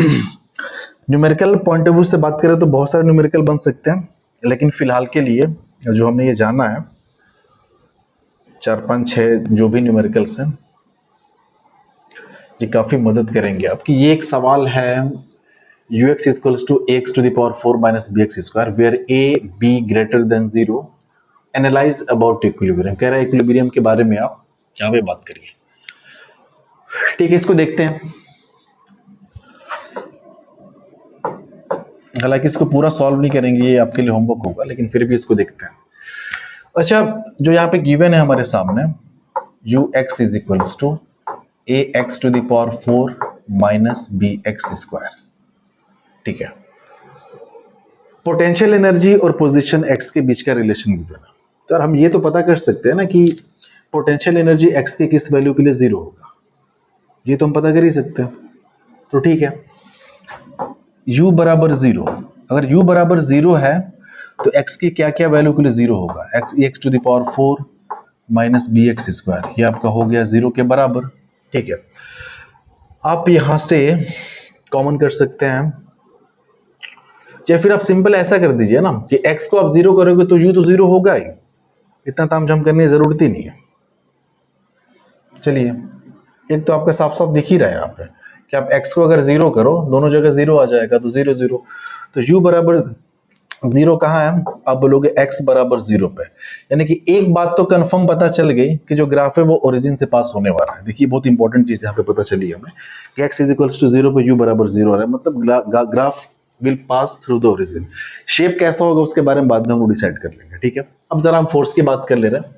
न्यूमेरिकल पॉइंट ऑफ व्यू से बात करें तो बहुत सारे न्यूमेरिकल बन सकते हैं, लेकिन फिलहाल के लिए जो हमने ये जाना है 4 5 6 जो भी न्यूमेरिकल्स हैं ये काफी मदद करेंगे आपकी। ये एक सवाल है ux equals to ax to the power 4 minus bx square where a b greater than 0, analyse about equilibrium. कह रहा है इक्विलिब्रियम के बारे में आप यहाँ पे बात करिए, ठीक है। इसको देखते हैं, हालांकि इसको पूरा सॉल्व नहीं करेंगे, ये आपके लिए होमवर्क होगा, लेकिन फिर भी इसको देखते हैं। अच्छा, जो यहाँ पे गिवन है हमारे सामने ux is equals to ax to the power 4 minus bx square, ठीक है। पोटेंशियल एनर्जी और पोजीशन x के बीच का रिलेशन गिवन है, तो हम ये तो पता कर सकते हैं ना कि पोटेंशियल एनर्जी x के किस वैल्यू के लिए 0 होगा, ये तो हम पता कर ही सकते हैं। तो ठीक है, u बराबर 0, अगर u बराबर 0 है तो x की क्या क्या वैल्यू के लिए 0 होगा, x to the power 4 minus bx square, ये आपका हो गया 0 के बराबर, ठीक है। आप यहां से कॉमन कर सकते हैं या फिर आप सिंपल ऐसा कर दीजिए ना कि x को आप 0 करोगे तो u तो 0 होगा ही, इतना तामझाम करने की जरूरत ही नहीं है। चलिए, एक तो आपका साफ साफ दिख ही रहा है यहाँ पे कि आप x को अगर 0 करो, दोनों जगह 0 आ जाएगा, तो 0 0, तो u बराबर 0 कहाँ है? आप बोलोगे x बराबर 0 पे। यानी कि एक बात तो कंफर्म पता चल गई कि जो ग्राफ है वो ओरिजिन से पास होने वाला है। देखिए बहुत इंपॉर्टेंट चीज यहाँ पे पता चली हमें कि x इज इक्वल्स टू 0 पे u बराबर 0 आ रहा है, मतलब graph will pass through the origin. Shape कैसा होगा उसके बारे में बाद में हम डिसाइड कर लेंगे, ठीक है। अब जरा हम फोर्स की बात कर ले रहे हैं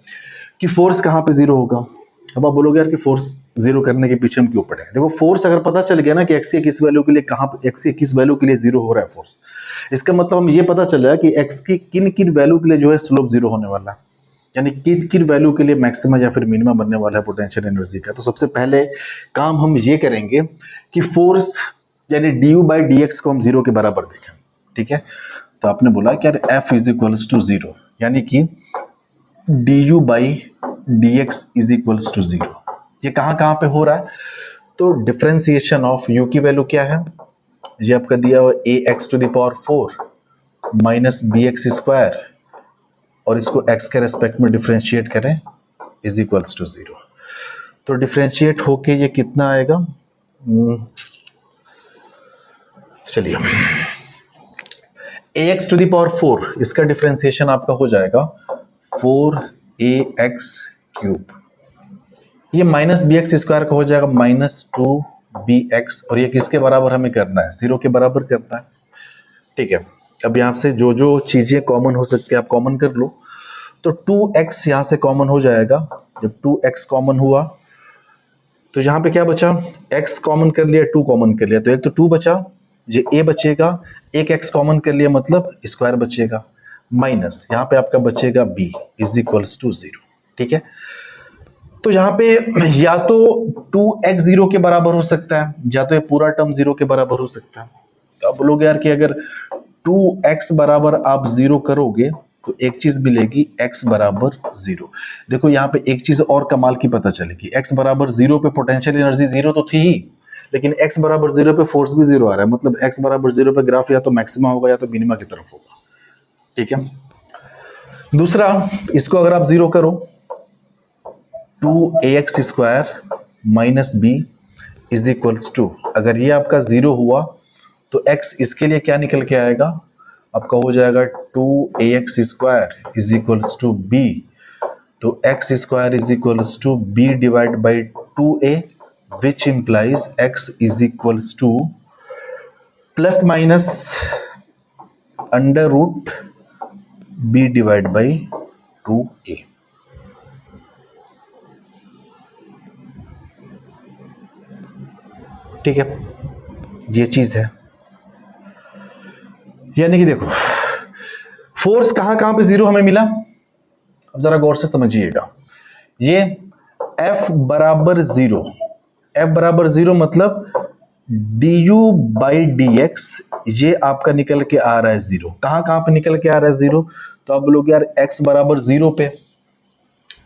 कि फोर्स कहाँ पे 0 होगा। अब आप बोलोगे यार कि फोर्स 0 करने के पीछे हम क्यों पड़े? देखो फोर्स अगर पता चल गया ना कि x के किस वैल्यू के लिए कहाँ x के किस वैल्यू के लिए 0 हो रहा है फोर्स, इसका मतलब हम ये पता चल जाए कि x की किन किन वैल्यू के लिए जो है स्लोप 0 होने वाला है, यानी किन किन वैल्यू के लिए मैक्सिमम या फिर मिनिमम बनने वाला है पोटेंशियल एनर्जी का। तो सबसे पहले काम हम ये करेंगे कि फोर्स यानी du/dx को हम 0 के बराबर देखें, ठीक है। तो आपने बोला कि यार F इज इक्वल्स टू 0, यानी कि du/dx इज इक्वल्स टू 0। ये कहाँ पे हो रहा है? तो डिफरेंशिएशन ऑफ u की वैल्यू क्या है? ये आपका दिया हुआ ax⁴ माइनस bx², और इसको x के रेस्पेक्ट में डिफरेंशिएट करें इज इक्वल्स टू 0। तो डिफरेंशिएट होके ये कितना आएगा? चलिए, ax⁴ इसका डिफरेंशिएशन आपका हो जाएगा 4ax³, ये माइनस bx² का हो जाएगा -2bx, और ये किसके बराबर हमें करना है? 0 के बराबर करना है, ठीक है। अब यहाँ से जो जो चीजें कॉमन हो सकती है आप कॉमन कर लो। तो 2x यहाँ से कॉमन हो जाएगा। जब 2x कॉमन हुआ तो यहाँ पे क्या बचा? x कॉमन कर लिया, 2 कॉमन कर लिया, तो एक तो 2 बचा, ये a बचेगा, एक x कॉमन कर लिया मतलब स्क्वायर बचेगा, माइनस यहाँ पे आपका बचेगा b इज इक्वल्स टू 0, ठीक है। तो यहाँ पे या तो 2x 0 के बराबर हो सकता है, या तो ये पूरा टर्म 0 के बराबर हो सकता है। तो आप बोलोगे यार कि अगर 2x बराबर आप 0 करोगे तो एक चीज मिलेगी x बराबर 0। देखो यहाँ पे एक चीज और कमाल की पता चलेगी, x बराबर 0 पे पोटेंशियल एनर्जी 0 तो थी ही, लेकिन x बराबर 0 पे फोर्स भी 0 आ रहा है, मतलब x बराबर 0 पे ग्राफ या तो मैक्सिमा होगा या तो मिनिमा की तरफ होगा, ठीक है। दूसरा, इसको अगर आप 0 करो 2ax² minus b is equals to, अगर ये आपका 0 हुआ तो x इसके लिए क्या निकल के आएगा? आपका हो जाएगा 2ax² is equals to b, तो x² is equals to b divide by 2a, which implies x is equals to plus minus under root b divide by 2a। ठीक है, ये चीज है। यानी कि देखो फोर्स कहां पे 0 हमें मिला, अब जरा गौर से समझिएगा। ये F बराबर 0, F बराबर 0 मतलब du/dx ये आपका निकल के आ रहा है 0। कहां पे निकल के आ रहा है 0? तो आप बोलोगे यार x बराबर 0 पे,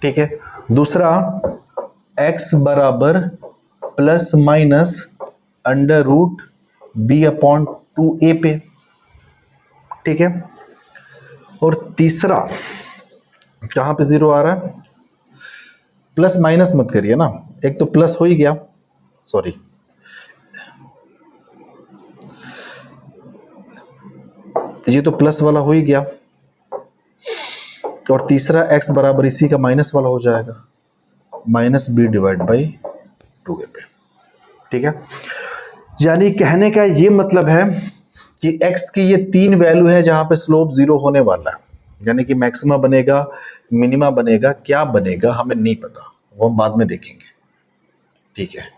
ठीक है। दूसरा x बराबर plus minus under root b/2a पे, ठीक है। और तीसरा कहां पे 0 आ रहा है? प्लस माइनस मत करिए ना, एक तो प्लस हो ही गया, सॉरी, ये तो प्लस वाला हो ही गया, और तीसरा x बराबर इसी का माइनस वाला हो जाएगा, minus b divide by 2a पे, ठीक है। यानी कहने का ये मतलब है कि x की ये 3 वैल्यू है जहां पे स्लोप 0 होने वाला है, यानी कि मैक्सिमा बनेगा, मिनिमा बनेगा, क्या बनेगा हमें नहीं पता, वो हम बाद में देखेंगे, ठीक है।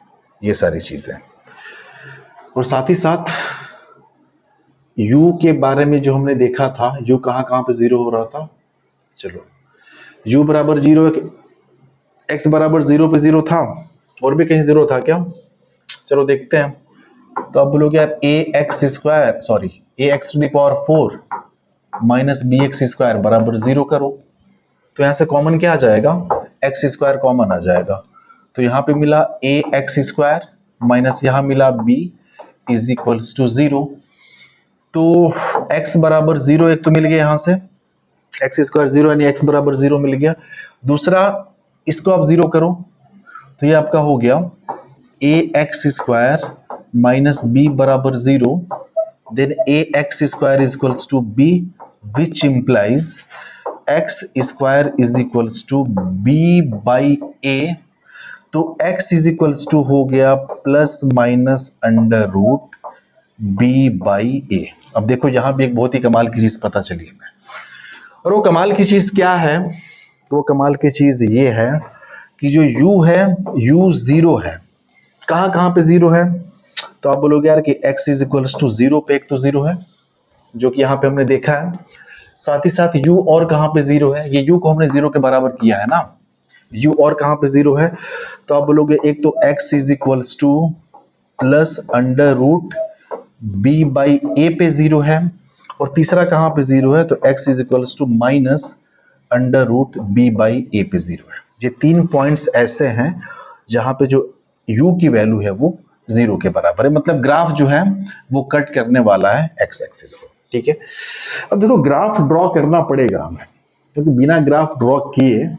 ये सारी चीजें, और साथ ही साथ u के बारे में जो हमने देखा था, u कहां पे 0 हो रहा था। चलो u बराबर 0 है, x बराबर 0 पे 0 था, और भी कहीं 0 था क्या? चलो देखते हैं। तो आप बोलोगे यार ax⁴ माइनस bx² बराबर 0 करो, तो यहां से कॉमन क्या आ जाएगा? x² कॉमन आ जाएगा, तो यहां पे मिला ax² माइनस यहां मिला b इज इक्वल्स टू 0। तो x बराबर 0 एक तो मिल गया यहां से, एक्स स्क्वायर 0 यानी x बराबर 0 मिल गया। दूसरा इसको आप 0 करो तो ये आपका हो गया A x square minus B बराबर 0, then A x square is equals to B, which implies x square is equals to B by A. तो x इज इक्वल्स टू हो गया plus minus under root B by A. अब देखो यहां भी एक बहुत ही कमाल की चीज पता चली हमें, और वो कमाल की चीज क्या है? वो कमाल की चीज ये है कि जो u है u 0 है। कहां कहां पे 0 है? तो आप बोलोगे यार कि x इज इक्वल्स टू 0 पे एक तो 0 है जो कि यहां पे हमने देखा है, साथ ही साथ u और कहां पे 0 है? ये u को हमने 0 के बराबर किया है ना, u और कहां पे 0 है? तो आप बोलोगे एक तो x is equals to plus under root B by A पे 0 है, और तीसरा कहां पे 0 है? तो x is equals to minus under root B by A पे 0 है। ये 3 पॉइंट्स ऐसे हैं जहां पे जो u की वैल्यू है वो 0 के बराबर है, मतलब ग्राफ जो है वो कट करने वाला है x एक्सिस को। ठीक है, अब देखो ग्राफ ड्रॉ करना पड़ेगा हमें, क्योंकि बिना ग्राफ ड्रॉ किए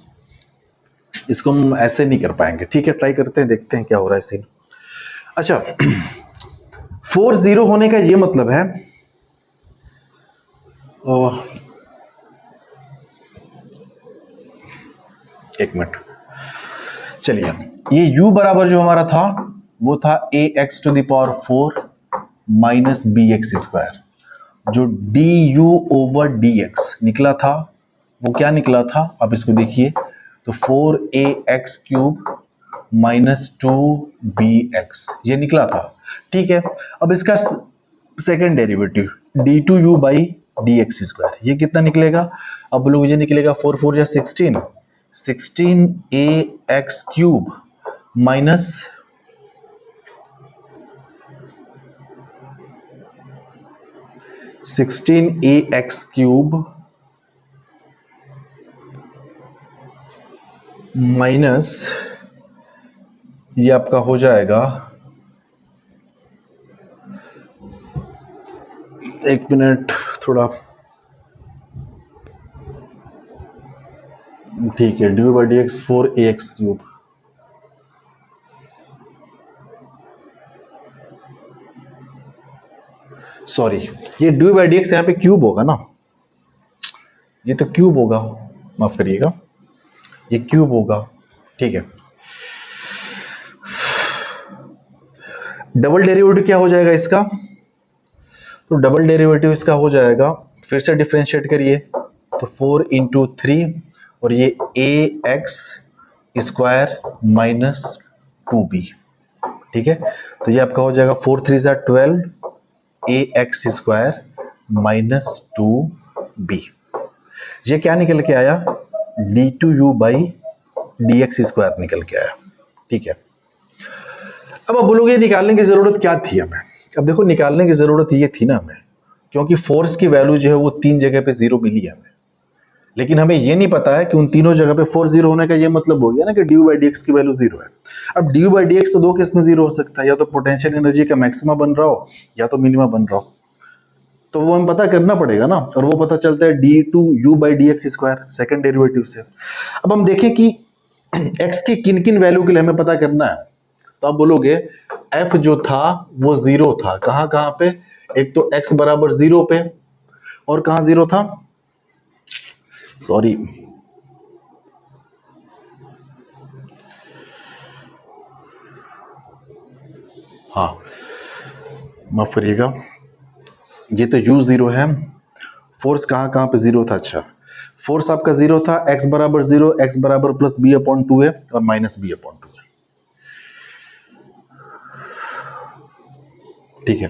इसको हम ऐसे नहीं कर पाएंगे। ठीक है, ट्राई करते हैं, देखते हैं क्या हो रहा है सीन। अच्छा 4 0 होने का ये मतलब है, एक मिनट, चलिए, ये u बराबर जो हमारा था वो था a x to the power 4 minus B X square. जो du ओवर dx निकला था वो क्या निकला था? अब इसको देखिए तो 4ax क्यूब माइनस 2bx ये निकला था। ठीक है, अब इसका second derivative d2u by dx square ये कितना निकलेगा? अब लोग ये निकलेगा 4 4 या 16, 16ax cube minus 16ax cube minus ये आपका हो जाएगा, एक मिनट थोड़ा, ठीक है, D by D x 4ax cube, sorry ये डी बाई डी एक्स यहाँ पे क्यूब होगा ना, ये तो क्यूब होगा, माफ करिएगा, ये क्यूब होगा। ठीक है, डबल डेरिवेटिव क्या हो जाएगा इसका? तो डबल डेरिवेटिव इसका हो जाएगा, फिर से डिफरेंशिएट करिए तो 4 इंटू 3 और ये ए एक्स स्क्वायर माइनस 2b। ठीक है, तो ये आपका हो जाएगा 4 3 ज़ा 12 ए एक्स स्क्वायर माइनस 2b। ये क्या निकल के आया? d2u by D X square निकल के आया। ठीक है, अब आप बोलोगे निकालने की जरूरत क्या थी हमें? अब देखो निकालने की जरूरत ये थी ना हमें, क्योंकि फोर्स की वैल्यू जो है वो 3 जगह पे 0 मिली है हमें, लेकिन हमें ये नहीं पता है कि उन तीनों जगह पे 4 0 होने का ये मतलब हो गया ना कि ड्यू बाई डी एक्स की वैल्यू 0 है। अब ड्यू बाई डी एक्स तो दो केस में 0 हो सकता है, या तो पोटेंशियल एनर्जी का मैक्सिमा बन रहा हो या तो मिनिमा बन रहा हो, तो वो हमें पता करना पड़ेगा ना, और वो पता चलता है d2u by D X square second derivative से। अब हम देखें कि x की किन किन वैल्यू के लिए हमें पता करना है, तो आप बोलोगे f जो था वो 0 था, कहां कहां पे? एक तो x बराबर 0 पे, और कहां 0 था? सॉरी, हाँ माफ करिएगा, ये तो u 0 है, फोर्स कहां कहां पे 0 था? अच्छा, फोर्स आपका 0 था, x बराबर 0, x बराबर प्लस b अपॉन 2 है और माइनस b अपॉन 2 है। ठीक है,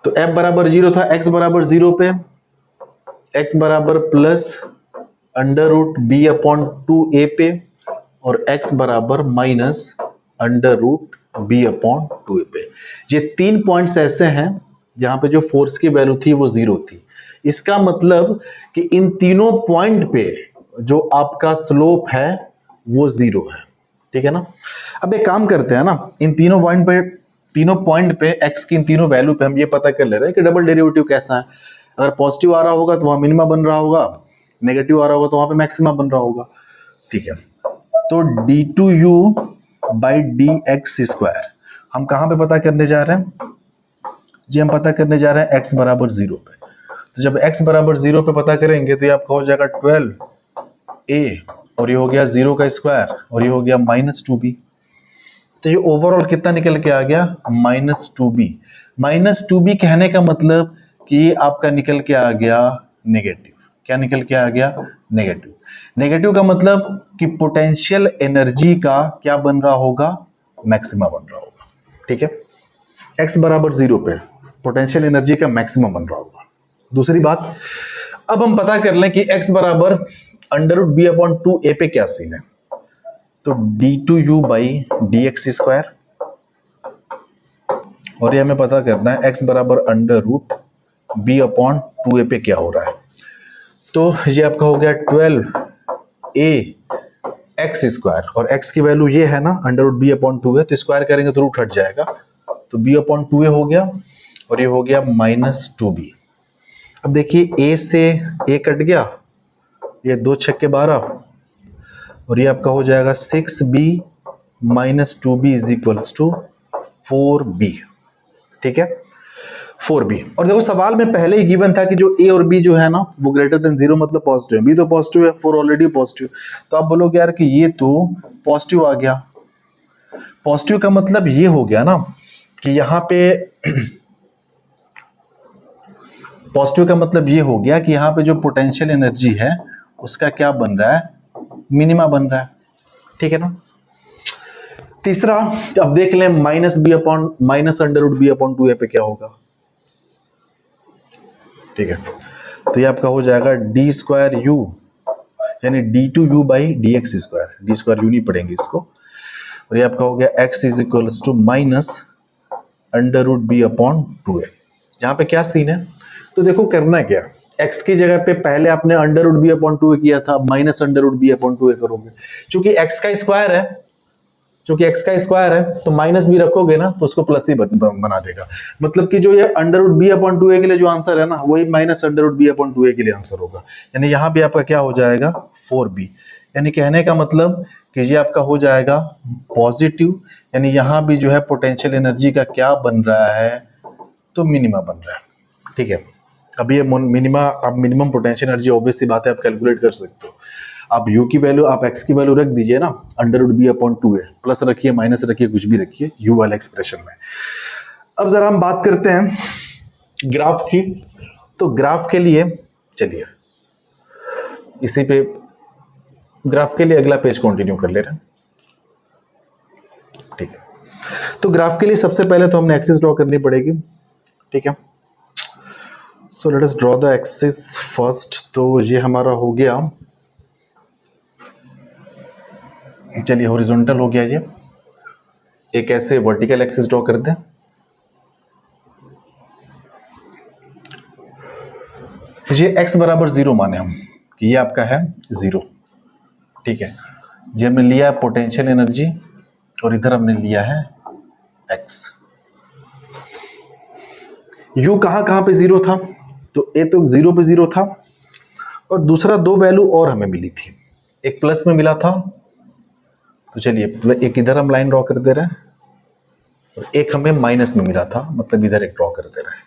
तो f बराबर 0 था, x बराबर 0 पे, x बराबर plus under root b upon 2a पे, और x बराबर minus under root b upon 2a पे। ये 3 पॉइंट्स ऐसे हैं जहां पे जो फोर्स की वैल्यू थी वो 0 थी। इसका मतलब कि इन तीनों पॉइंट पे जो आपका स्लोप है वो 0 है। ठीक है ना, अब एक काम करते हैं ना, इन तीनों पॉइंट पे x की इन तीनों वैल्यू पे हम ये पता कर ले रहे हैं कि डबल डेरिवेटिव कैसा है। अगर पॉजिटिव आ रहा होगा तो वहाँ मिनिमा बन रहा होगा, नेगेटिव आ रहा होगा तो वहाँ पे मैक्सिमा बन रहा होगा। ठीक है, तो d2u by D X square हम कहाँ पे पता करने जा रहे हैं जी? हम पता करने जा रहे हैं x बराबर 0 पे। तो जब x बराबर 0 पे पता करेंगे तो ये आपका हो जाएगा 12a और ये हो गया 0 का स्क्वायर और ये हो गया -2b। तो ये ओवरऑल कितना निकल के आ गया? -2b। -2b कहने का मतलब कि ये आपका निकल के आ गया नेगेटिव। क्या निकल के आ गया? नेगेटिव। नेगेटिव का मतलब कि पोटेंशियल एनर्जी का क्या बन रहा होगा? मैक्सिमा बन रहा होगा। ठीक है, x बराबर 0 पे पोटेंशियल एनर्जी का मैक्सिमम बन रहा होगा। दूसरी बात, अब हम पता कर लें कि x बराबर √b/2a पे क्या सीन है। तो d2u by D X square और ये हमें पता करना है x बराबर √b/2a पे क्या हो रहा है। तो ये आपका हो गया 12a x स्क्वायर और x की वैल्यू ये है ना, √b/2a, तो स्क्वायर करेंगे तो रूट हट जाएगा, तो b/2a हो गया और ये हो गया -2b। अब देखिए a से a कट गया, ये 2 छक्के 12 और ये आपका हो जाएगा 6b - 2b = 4b। ठीक है, 4b। और देखो सवाल में पहले ही गिवन था कि जो a और b जो है ना वो ग्रेटर देन 0 मतलब पॉजिटिव है, b तो पॉजिटिव है, 4 ऑलरेडी पॉजिटिव। तो आप बोलोगे यार कि ये तो पॉजिटिव आ गया। पॉजिटिव का मतलब ये हो गया ना कि यहाँ पे पॉजिटिव का मतलब ये हो गया कि यहाँ पे जो पोटेंशियल एनर्जी है उसका क्या बन रहा है? मिनिमा बन रहा है। ठीक है ना। तीसरा, अब देख लें -√b/2a पे क्या होगा। ठीक है, तो ये आपका हो जाएगा d2u यानी d2u by D X square. D square you नहीं पढ़ेंगे इसको, और ये आपका हो गया x = -√b/2a। यहाँ पे क्या सीन है, तो देखो करना क्या, x की जगह पे पहले आपने √b/2a किया था, -√b/2a करोगे। चूंकि x का स्क्वायर है, तो माइनस भी रखोगे ना तो उसको प्लस ही बना देगा। मतलब कि जो ये √b/2a के लिए जो आंसर है ना वही -√b/2a के लिए आंसर होगा। यानी यहाँ भी आपका क्या हो जाएगा? 4b। यानी कहने का मतलब कि ये आपका हो जाएगा पॉजिटिव, यानी यहाँ भी जो है पोटेंशियल एनर्जी का क्या बन रहा है? तो मिनिमा बन रहा है। ठीक है, अब ये मिनिमा, आप मिनिमम पोटेंशियल एनर्जी ऑब्वियस सी बात है आप कैलकुलेट कर सकते हो। आप u की वैल्यू, आप x की वैल्यू रख दीजिए ना, √b/2a, प्लस रखिए माइनस रखिए कुछ भी रखिए u वाले एक्सप्रेशन में। अब जरा हम बात करते हैं ग्राफ की। तो ग्राफ के लिए चलिए इसी पे ग्राफ के लिए अगला पेज कंटिन्यू कर ले रहे हैं। ठीक है, तो ग्राफ के लिए सबसे पहले तो हमने एक्सिस ड्रॉ करनी पड़ेगी। ठीक है, so let us draw the axis first. तो ये हमारा हो गया, चलिए हॉरिजॉन्टल हो गया। ये एक ऐसे वर्टिकल एक्सिस ड्रॉ कर दें। ये x बराबर 0 माने हम कि ये आपका है 0। ठीक है, ये हमने लिया है पोटेंशियल एनर्जी और इधर हमने लिया है x। u कहाँ पे 0 था? तो a तो 0 पे 0 था और दूसरा 2 वैल्यू और हमें मिली थी, एक प्लस में मिला था। तो चलिए एक इधर हम लाइन ड्रॉ कर दे रहे हैं और एक हमें माइनस में मिला था, मतलब इधर एक ड्रॉ कर दे रहे हैं।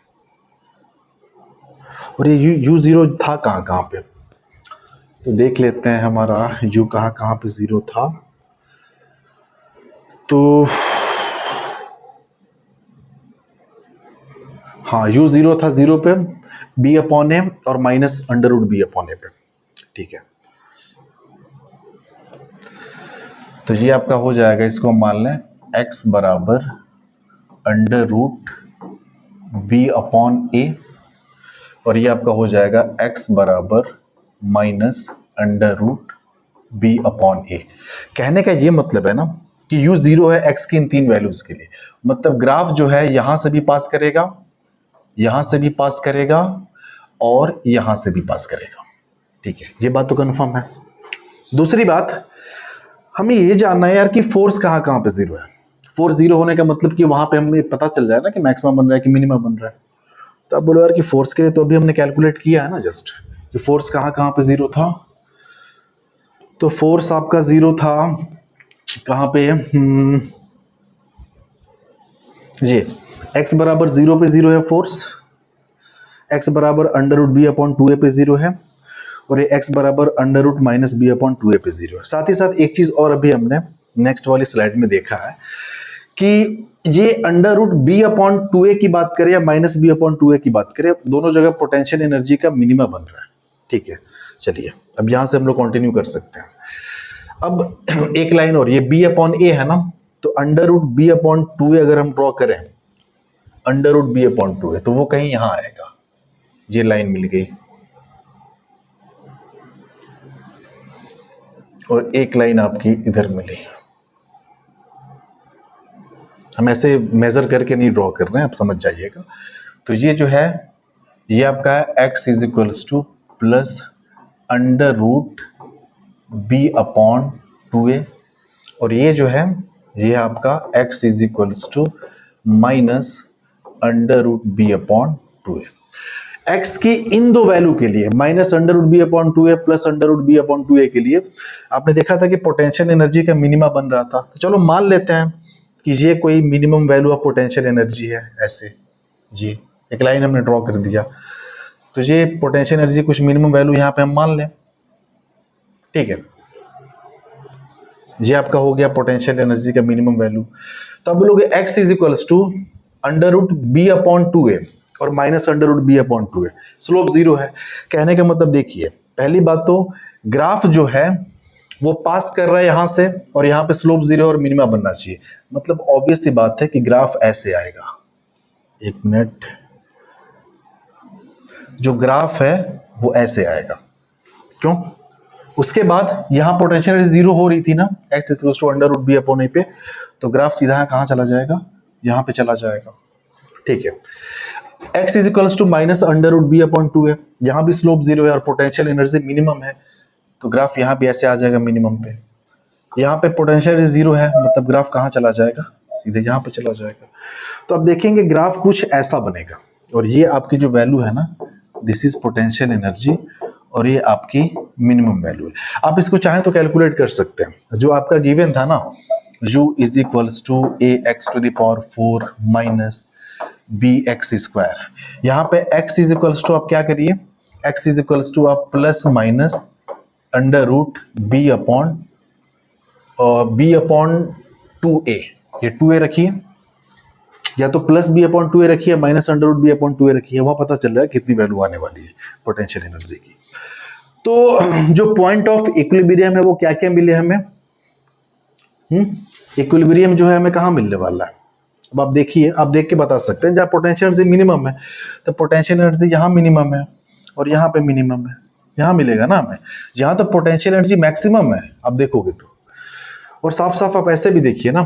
और ये u0 था कहाँ पे, तो देख लेते हैं हमारा u कहाँ पे 0 था। तो हाँ, u0 था 0 पे, b/a और -√b/a पे। ठीक है, तो ये आपका हो जाएगा, इसको हम मान लें x बराबर √v/a और ये आपका हो जाएगा x बराबर -√b/a। कहने का ये मतलब है ना कि u 0 है x की इन 3 वैल्यूज के लिए, मतलब ग्राफ जो है यहां से भी पास करेगा, यहां से भी पास करेगा और यहां से भी पास करेगा। ठीक है, ये बात तो कंफर्म है। दूसरी बात, हमें ये जानना है यार कि फोर्स कहाँ पे 0 है। फोर्स 0 होने का मतलब कि वहां पे हमें पता चल जाए ना कि मैक्सिमम बन रहा है कि मिनिमम बन रहा है। तो आप बोलो यार कि फोर्स के लिए तो अभी हमने कैलकुलेट किया है ना जस्ट, कि फोर्स कहाँ कहाँ पे जीरो था। तो फोर्स आपका जीरो था कहाँ पे, जी x बराबर जीरो पे जीरो है फोर्स, x बराबर under root B upon two A पे जीरो है, और ये x बराबर under root minus B upon two A पे जीरो है। साथ ही साथ एक चीज और अभी हमने नेक्स्ट वाली स्लाइड में देखा है कि ये under root B upon two A की बात करें या minus B upon two A की बात करें, दोनों जगह पोटेंशियल एनर्जी का मिनिमा बन रहा है। ठीक है, चलिए अब यहां से हम लोग कंटिन्यू कर सकते हैं। अब एक लाइन और, ये बी अपॉन ए है ना, तो under root B upon two A अगर हम ड्रॉ करें, under root B upon two A, तो वो कहीं यहां आएगा, ये लाइन मिल गई, और एक लाइन आपकी इधर मिली। हम ऐसे मेजर करके नहीं ड्रॉ कर रहे हैं, आप समझ जाइएगा। तो ये जो है ये आपका है x is equals to plus under root B upon two A, और ये जो है ये आपका x is equals to minus under root B upon two A. x की इन दो वैल्यू के लिए, minus under root B upon two A plus under root B upon two A के लिए आपने देखा था कि पोटेंशियल एनर्जी का मिनिमा बन रहा था। तो चलो मान लेते हैं कि ये कोई minimum value of potential energy है, ऐसे जी एक लाइन हमने ड्रॉ कर दिया, तो ये पोटेंशियल एनर्जी कुछ मिनिमम वैल्यू यहाँ पे हम मान लें। ठीक है, ये आपका हो गया पोटेंशियल एनर्जी का मिनिमम वैल्यू। तो अब बोलोगे x is equals to under root B upon two A और minus under root B upon two A, slope zero है। कहने का मतलब देखिए, पहली बात तो ग्राफ जो है वो पास कर रहा है यहां से, और यहां पे स्लोप जीरो और मिनिमा बनना चाहिए, मतलब ऑब्वियस सी बात है कि ग्राफ ऐसे आएगा। एक मिनट, जो ग्राफ है वो ऐसे आएगा, क्यों? उसके बाद यहां पोटेंशियल जीरो हो रही थी ना, x equals to under root B upon A पे, तो ग्राफ सीधा कहां चला जाएगा, यहां पे चला जाएगा। ठीक है, x is equals to minus under root B upon two है, यहां भी स्लोप जीरो है और पोटेंशियल एनर्जी मिनिमम है, तो ग्राफ यहां भी ऐसे आ जाएगा मिनिमम पे। यहाँ पे पोटेंशियल जीरो है, मतलब ग्राफ कहाँ चला जाएगा, सीधे यहाँ पे चला जाएगा। तो अब देखेंगे ग्राफ कुछ ऐसा बनेगा, और ये आपकी जो वैल्यू है ना, दिस इज पोटेंशियल एनर्जी, और ये आपकी मिनिमम वैल्यू है। आप इसको चाहें तो कैलकुलेट कर सकते हैं। जो आपका गिवन था ना, u is equals to A X to the power 4 minus B X square, यहाँ पे x इज इक्वल्स टू आप क्या करिए, x इज इक्वल्स टू आप plus minus under root B upon two A, ये टू ए रखिए, या तो plus B upon two A रखिए, minus under root B upon two A रखिए, वहां पता चल रहा है कितनी वैल्यू आने वाली है पोटेंशियल एनर्जी की। तो जो पॉइंट ऑफ इक्विलिब्रियम है वो क्या क्या मिले हमें, इक्विलिब्रियम जो है हमें कहाँ मिलने वाला है, अब आप देखिए, आप देख के बता सकते हैं। जहाँ पोटेंशियल एनर्जी मिनिमम है, तो पोटेंशियल एनर्जी यहाँ मिनिमम है और यहाँ पे मिनिमम है, यहाँ मिलेगा ना हमें। जहाँ तक पोटेंशियल एनर्जी मैक्सिमम है आप देखोगे तो, और साफ साफ आप ऐसे भी देखिए ना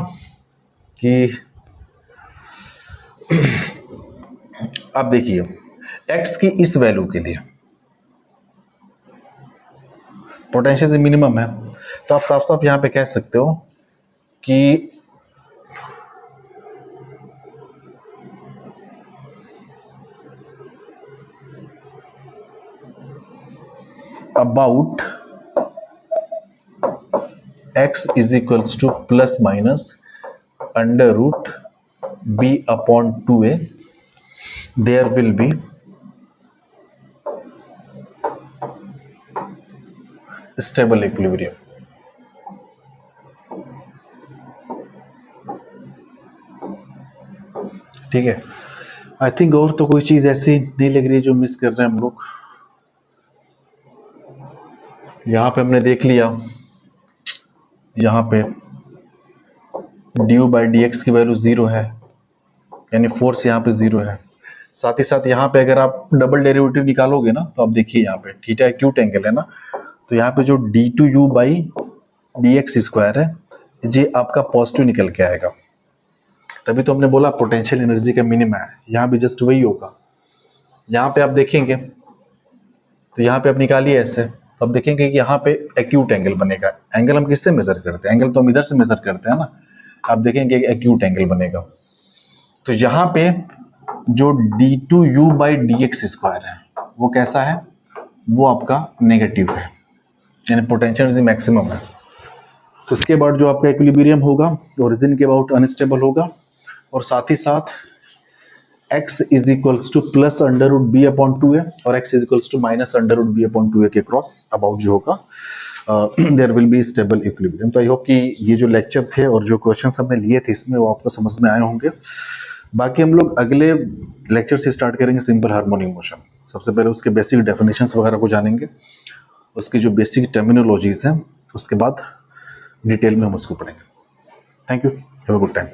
कि आप देखिए x की इस वैल्यू के लिए पोटेंशियल मिनिमम है, तो आप साफ साफ यहां पे कह सकते हो कि about x is equals to plus minus under root b upon two A, there will be stable equilibrium। ठीक है, आई थिंक और तो कोई चीज ऐसी नहीं लग रही है जो मिस कर रहे हैं हम लोग। यहां पे हमने देख लिया, यहां पे ड्यू बाई डी एक्स की वैल्यू जीरो है, यानी फोर्स यहाँ पे जीरो है। साथ ही साथ यहाँ पे अगर आप डबल डेरिवेटिव निकालोगे ना, तो आप देखिए यहाँ पे थीटा एक्यूट एंगल है ना, तो यहाँ पे जो D two U by D X square है, ये आपका पॉजिटिव निकल के आएगा। तभी तो हमने बोला पोटेंशियल एनर्जी का मिनिमम है, यहाँ भी जस्ट वही होगा। यहाँ पे आप देखेंगे तो यहाँ पे आप निकालिए ऐसे, तो आप देखेंगे कि यहाँ पे एक्यूट एंगल बनेगा। एंगल हम किससे मेजर करते हैं, एंगल तो हम इधर से मेजर करते हैं ना, आप देखेंगे एक्यूट एंगल बनेगा। तो यहाँ पे जो d2u/dx² है वो कैसा है, वो आपका नेगेटिव है, यानी पोटेंशियल एनर्जी मैक्सिमम है। तो उसके बाद जो आपका इक्विलिब्रियम होगा ओरिजिन के अबाउट अनस्टेबल होगा, और साथ ही साथ x is equals to plus under root B upon 2a और x is equals to minus under root B upon 2a के क्रॉस अबाउट जो होगा there will be stable equilibrium. तो आई होप कि ये जो लेक्चर थे और जो क्वेश्चंस हमने लिए थे इसमें वो आपको समझ में आए होंगे। बाकी हम लोग अगले लेक्चर से स्टार्ट करेंगे सिंपल हार्मोनिक मोशन। सबसे पहले उसके बेसिक डेफिनेशंस वगैरह को जानेंगे, उसकी जो बेसिक टर्मिनोलॉजीज हैं उसके बाद डिटेल में हम उसको पढ़ेंगे। Thank you, have a good time.